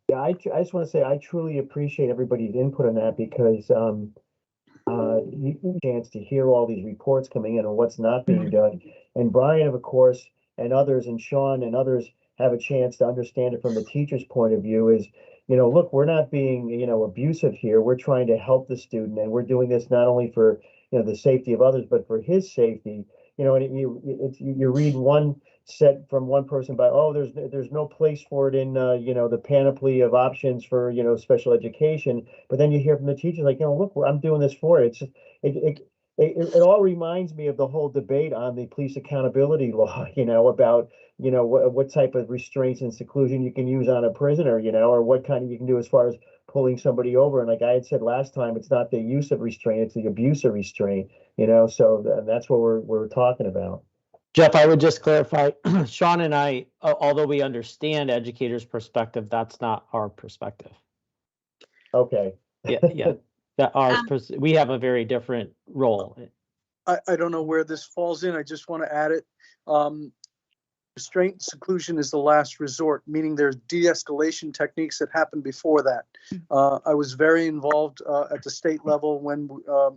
Yeah, I just want to say I truly appreciate everybody's input on that, because you get a chance to hear all these reports coming in on what's not being done. And Brian, of course, and others, and Sean and others have a chance to understand it from the teacher's point of view is, look, we're not being, abusive here. We're trying to help the student, and we're doing this not only for, the safety of others, but for his safety. And you read one said from one person by, oh, there's no place for it in the panoply of options for special education, but then you hear from the teachers like, look, I'm doing this for it. It's just, it all reminds me of the whole debate on the police accountability law, about what type of restraints and seclusion you can use on a prisoner, or what kind of you can do as far as pulling somebody over. And like I had said last time, it's not the use of restraint, it's the abuse of restraint, so that's what we're talking about. Jeff, I would just clarify, Sean and I, although we understand educators' perspective, that's not our perspective. Okay. Yeah. That we have a very different role. I don't know where this falls in. I just want to add it. Restraint and seclusion is the last resort, meaning there's de-escalation techniques that happen before that. I was very involved at the state level when,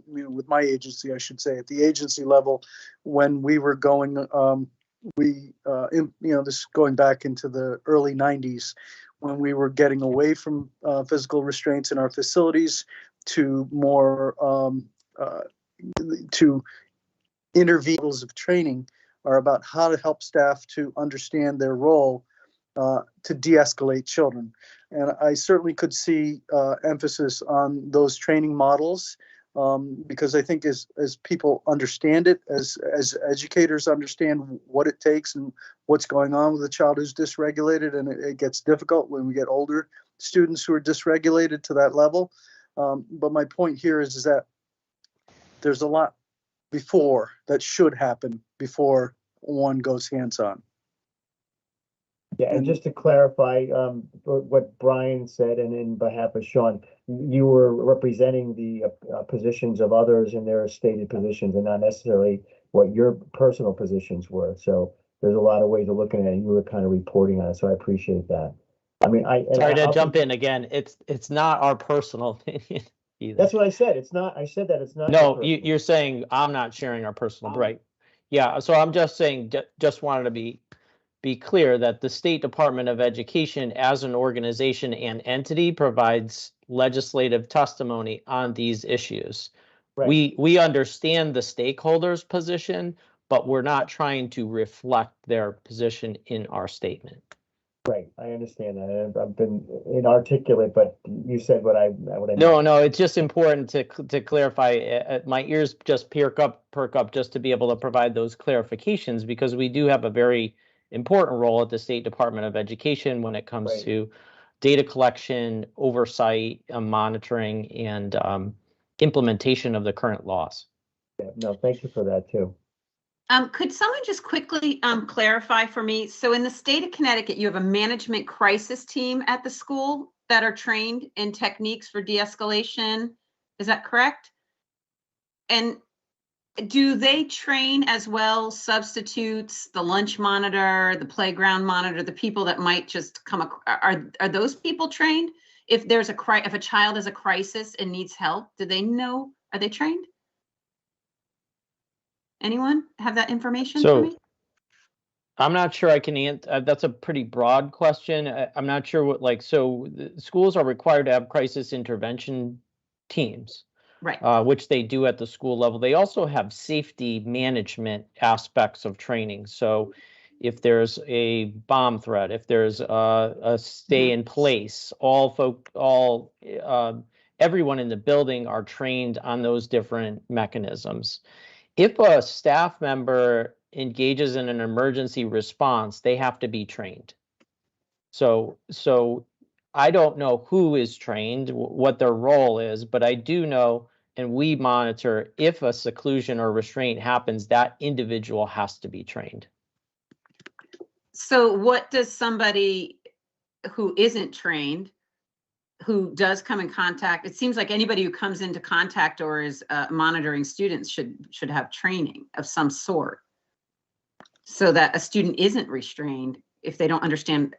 with my agency, I should say, at the agency level, when we were going, this going back into the early 90s, when we were getting away from physical restraints in our facilities to more to interviews of training are about how to help staff to understand their role to de-escalate children. And I certainly could see emphasis on those training models because I think as people understand it, as educators understand what it takes and what's going on with a child who's dysregulated, and it gets difficult when we get older students who are dysregulated to that level. But my point here is that there's a lot before that should happen before one goes hands-on. Yeah, and just to clarify what Brian said, and in behalf of Sean, you were representing the positions of others in their stated positions, and not necessarily what your personal positions were. So there's a lot of ways of looking at it. You were kind of reporting on it, so I appreciate that. I mean, sorry to jump in again. It's not our personal opinion either. That's what I said. It's not. I said that it's not. No, you're saying I'm not sharing our personal, right? Yeah. So I'm just saying. Just wanted to be clear that the State Department of Education, as an organization and entity, provides legislative testimony on these issues. Right. We understand the stakeholders' position, but we're not trying to reflect their position in our statement. Right, I understand that. I've been inarticulate, but you said what I No, it's just important to clarify. My ears just perk up just to be able to provide those clarifications, because we do have a very important role at the State Department of Education when it comes to data collection, oversight, monitoring, and implementation of the current laws. Yeah, no, thank you for that too. Could someone just quickly clarify for me? So in the state of Connecticut, you have a management crisis team at the school that are trained in techniques for de-escalation. Is that correct? And do they train as well substitutes, the lunch monitor, the playground monitor, the people that might just come, are those people trained? If there's if a child has a crisis and needs help, do they know, are they trained? Anyone have that information for So me? I'm not sure I can answer. That's a pretty broad question. I'm not sure what, like, so the schools are required to have crisis intervention teams, Right. which they do at the school level. They also have safety management aspects of training. So if there's a bomb threat, if there's a stay in place, everyone in the building are trained on those different mechanisms. If a staff member engages in an emergency response, they have to be trained. So I don't know who is trained, what their role is, but I do know, and we monitor, if a seclusion or restraint happens, that individual has to be trained. So what does somebody who isn't trained, who does come in contact, it seems like anybody who comes into contact or is monitoring students should have training of some sort, so that a student isn't restrained if they don't understand,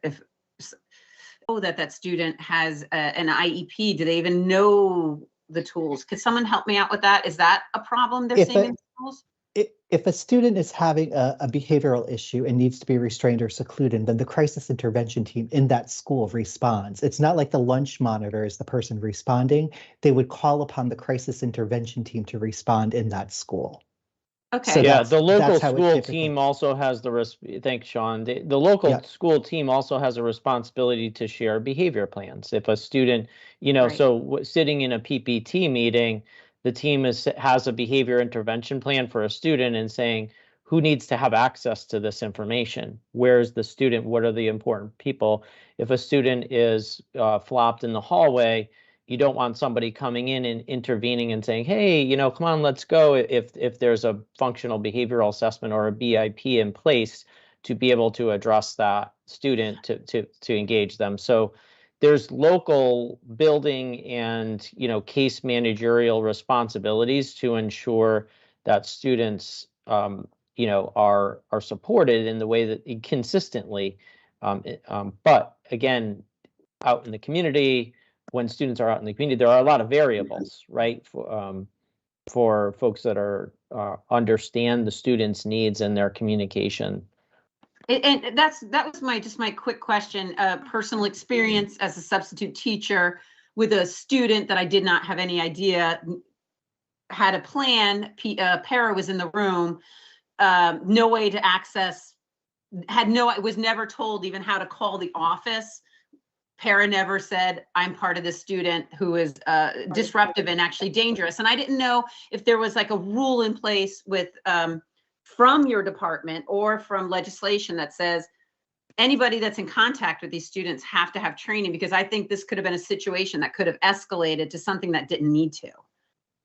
that student has an IEP. Do they even know the tools? Could someone help me out with that? Is that a problem they're seeing in schools? If a student is having a behavioral issue and needs to be restrained or secluded, then the crisis intervention team in that school responds. It's not like the lunch monitor is the person responding. They would call upon the crisis intervention team to respond in that school. Okay. So Yeah, the local that's how it school typically- team also has thanks, Sean. The local Yeah. school team also has a responsibility to share behavior plans. If a student, Right. so sitting in a PPT meeting, the team has a behavior intervention plan for a student and saying, who needs to have access to this information? Where's the student? What are the important people? If a student is flopped in the hallway, you don't want somebody coming in and intervening and saying, hey, come on, let's go. If there's a functional behavioral assessment or a BIP in place to be able to address that student to engage them. So there's local building and, case managerial responsibilities to ensure that students, are supported in the way that consistently. But again, out in the community, when students are out in the community, there are a lot of variables, right? For folks that are understand the students' needs and their communication. And that was my quick question. Personal experience as a substitute teacher with a student that I did not have any idea had a plan. Para was in the room, no way to access. Was never told even how to call the office. Para never said, I'm part of this student who is disruptive and actually dangerous. And I didn't know if there was like a rule in place with from your department or from legislation that says anybody that's in contact with these students have to have training, because I think this could have been a situation that could have escalated to something that didn't need to.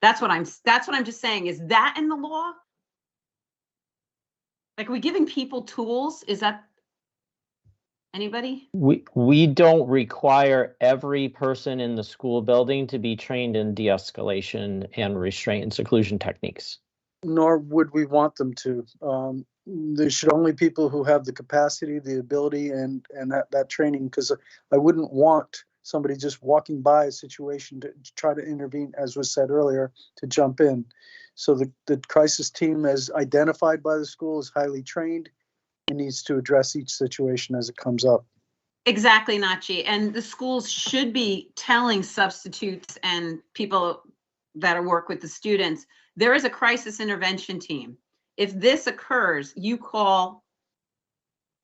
That's what I'm just saying. Is that in the law? Like, are we giving people tools? Is that anybody? We don't require every person in the school building to be trained in de-escalation and restraint and seclusion techniques. Nor would we want them to. There should only people who have the capacity, the ability, and that training, because I wouldn't want somebody just walking by a situation to try to intervene, as was said earlier, to jump in. So the crisis team, as identified by the school, is highly trained and needs to address each situation as it comes up. Exactly, Nachi. And the schools should be telling substitutes and people that work with the students, there is a crisis intervention team. If this occurs, you call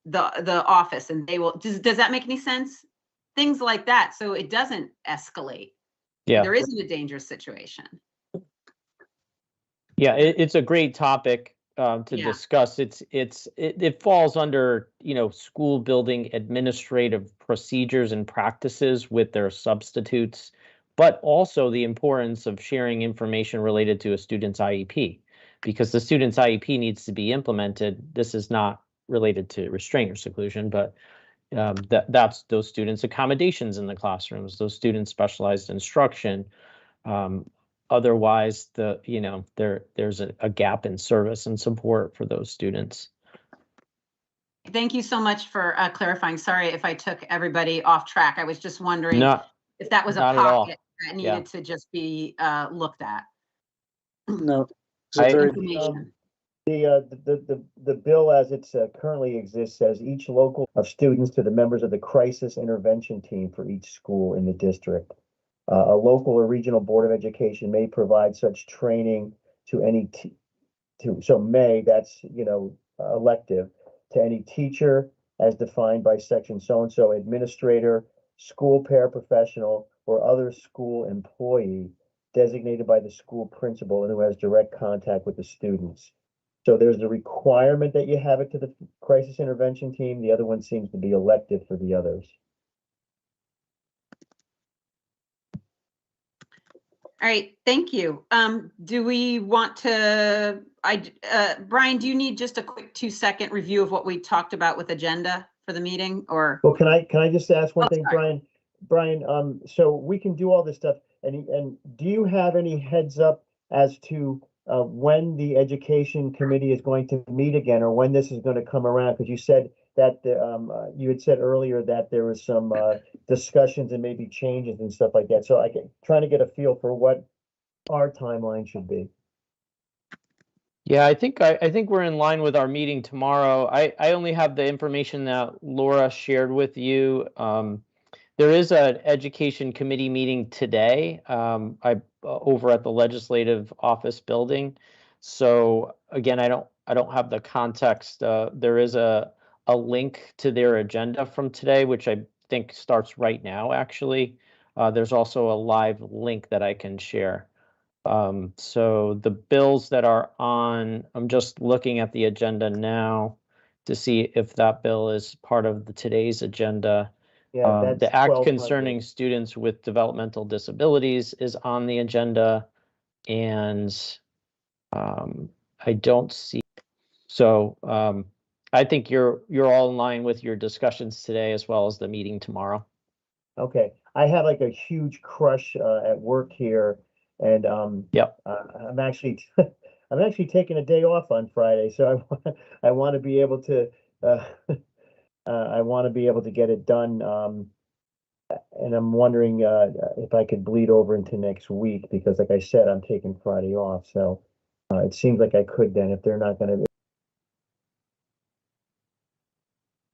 the office and they will. Does that make any sense? Things like that, so it doesn't escalate. Yeah, there isn't a dangerous situation. Yeah, it's a great topic to discuss. It falls under, school building administrative procedures and practices with their substitutes, but also the importance of sharing information related to a student's IEP. because the student's IEP needs to be implemented. This is not related to restraint or seclusion, but that's those students' accommodations in the classrooms, those students' specialized instruction. Otherwise, there's a gap in service and support for those students. Thank you so much for clarifying. Sorry if I took everybody off track. I was just wondering if that was a not at all. pocket that needed to just be looked at. No. Information. The bill as it's currently exists says each local of students to the members of the crisis intervention team for each school in the district. A local or regional board of education may provide such training to any that's elective, to any teacher as defined by section so-and-so, administrator, school paraprofessional, or other school employee designated by the school principal and who has direct contact with the students. So there's a requirement that you have it to the crisis intervention team. The other one seems to be elective for the others. All right, thank you. Do we want to, Brian, do you need just a quick 2-second review of what we talked about with agenda for the meeting, or? Well, can I just ask one thing, sorry. Brian, so we can do all this stuff, and do you have any heads up as to when the education committee is going to meet again, or when this is going to come around? Because you said that you had said earlier that there was some discussions and maybe changes and stuff like that. So I can trying to get a feel for what our timeline should be. Yeah, I think we're in line with our meeting tomorrow. I only have the information that Laura shared with you. There is an education committee meeting today. Over at the legislative office building. So again, I don't have the context. There is a link to their agenda from today, which I think starts right now, actually. There's also a live link that I can share. So the bills that are on, I'm just looking at the agenda now to see if that bill is part of today's agenda. Yeah, the act concerning students with developmental disabilities is on the agenda, and I don't see. So I think you're all in line with your discussions today as well as the meeting tomorrow. Okay, I have like a huge crush at work here, and I'm actually taking a day off on Friday, so I want to be able to. I want to be able to get it done, and I'm wondering if I could bleed over into next week, because like I said, I'm taking Friday off, so it seems like I could then, if they're not going to.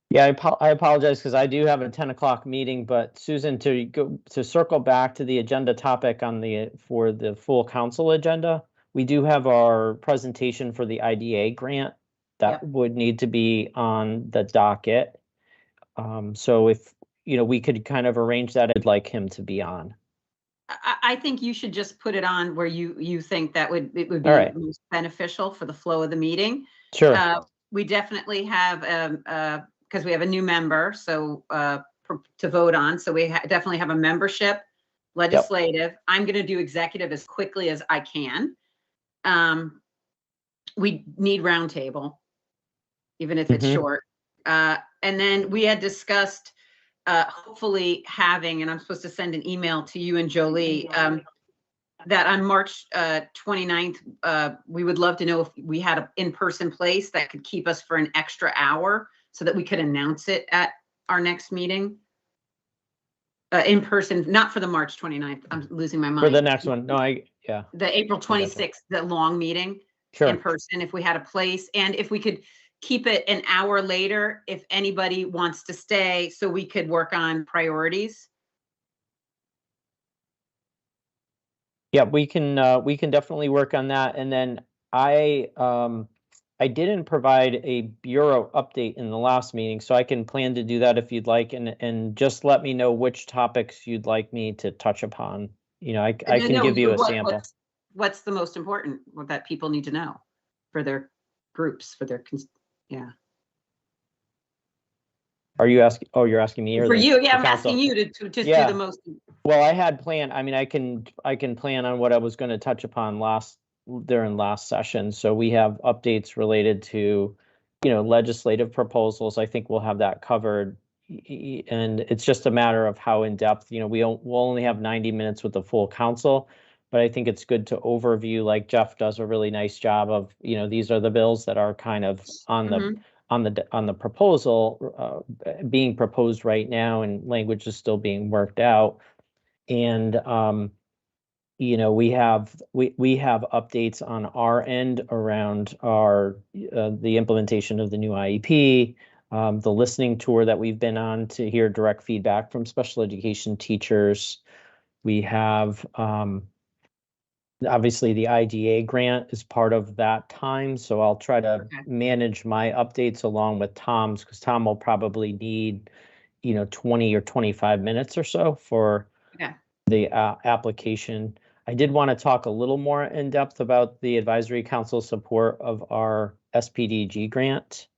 Yeah, I apologize because I do have a 10 o'clock meeting, but Susan, to circle back to the agenda topic for the full council agenda, we do have our presentation for the IDA grant that would need to be on the docket. So if, we could kind of arrange that, I'd like him to be on. I think you should just put it on where you think it would be most beneficial for the flow of the meeting. Sure. We definitely have, because we have a new member, so to vote on. So we definitely have a membership, legislative. I'm going to do executive as quickly as I can. We need roundtable, even if it's short. And then we had discussed hopefully having, and I'm supposed to send an email to you and Jolie, that on March 29th, we would love to know if we had an in-person place that could keep us for an extra hour so that we could announce it at our next meeting. In person, not for the March 29th. I'm losing my mind. For the next one. No, the April 26th, the long meeting. Sure. In person, if we had a place, and if we could keep it an hour later, if anybody wants to stay, so we could work on priorities. Yeah, we can definitely work on that. And then I didn't provide a bureau update in the last meeting, so I can plan to do that if you'd like, and just let me know which topics you'd like me to touch upon. I can give you a sample. What's the most important that people need to know for their groups, for their Are you asking? Oh, you're asking me, or for you? Yeah, I'm council? asking you to just do the most. Well, I had planned. I mean, I can plan on what I was going to touch upon last during last session. So we have updates related to, legislative proposals. I think we'll have that covered. And it's just a matter of how in depth, we'll only have 90 minutes with the full council, but I think it's good to overview, like Jeff does a really nice job of, these are the bills that are kind of on the proposal being proposed right now, and language is still being worked out. And we have updates on our end around the implementation of the new IEP, the listening tour that we've been on to hear direct feedback from special education teachers. We have obviously the IDA grant is part of that time, so I'll try to manage my updates along with Tom's, because Tom will probably need 20 or 25 minutes or so for the application. I did want to talk a little more in depth about the advisory council support of our SPDG grant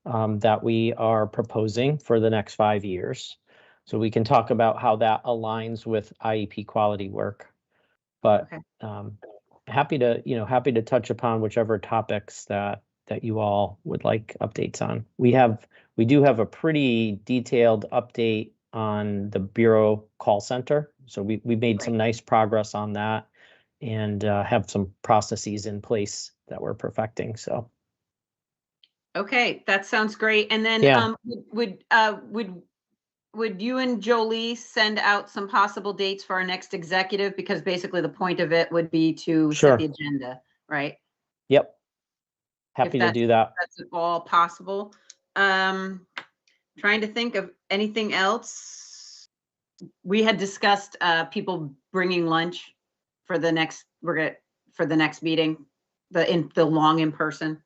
that we are proposing for the next 5 years. So we can talk about how that aligns with IEP quality work. But happy to touch upon whichever topics that you all would like updates on. We do have a pretty detailed update on the Bureau call center. So we made some nice progress on that, and have some processes in place that we're perfecting. So. Okay, that sounds great. And then would you and Jolie send out some possible dates for our next executive? Because basically the point of it would be to set the agenda, right? Yep. Happy to do that. That's all possible. Trying to think of anything else. We had discussed people bringing lunch for the next meeting, the long in person.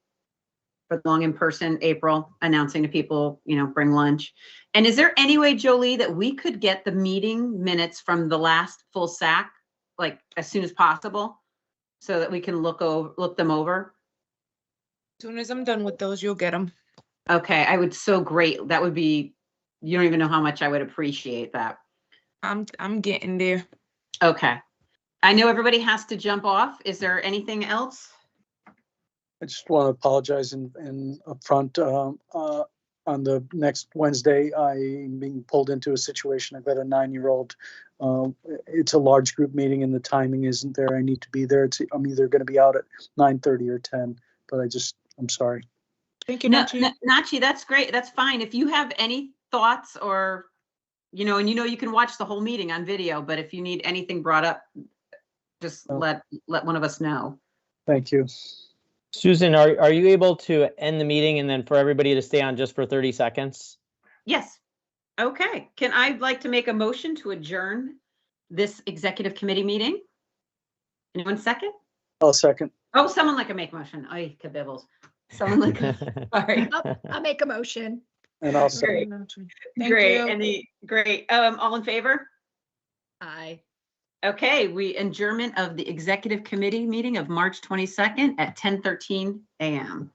For long in person, April, announcing to people, bring lunch. And is there any way, Jolie, that we could get the meeting minutes from the last full SAC, like as soon as possible, so that we can look them over? As soon as I'm done with those, you'll get them. Okay, I would so great. That would be, you don't even know how much I would appreciate that. I'm getting there. Okay. I know everybody has to jump off. Is there anything else? I just want to apologize in upfront. On the next Wednesday, I'm being pulled into a situation. I've got a 9-year-old. It's a large group meeting and the timing isn't there. I need to be there. I'm either going to be out at 9:30 or 10, but I'm sorry. Thank you, Nachi, that's great. That's fine. If you have any thoughts or, and you can watch the whole meeting on video, but if you need anything brought up, just let one of us know. Thank you. Susan, are you able to end the meeting and then for everybody to stay on just for 30 seconds? Yes. Okay. I'd like to make a motion to adjourn this executive committee meeting. Anyone second? I'll second. Oh, someone like a make motion. Ay, kabibbles. Someone like sorry. I'll make a motion. And I'll second. Great. Great. All in favor? Aye. Okay, adjournment of the executive committee meeting of March 22nd at 10:13 a.m.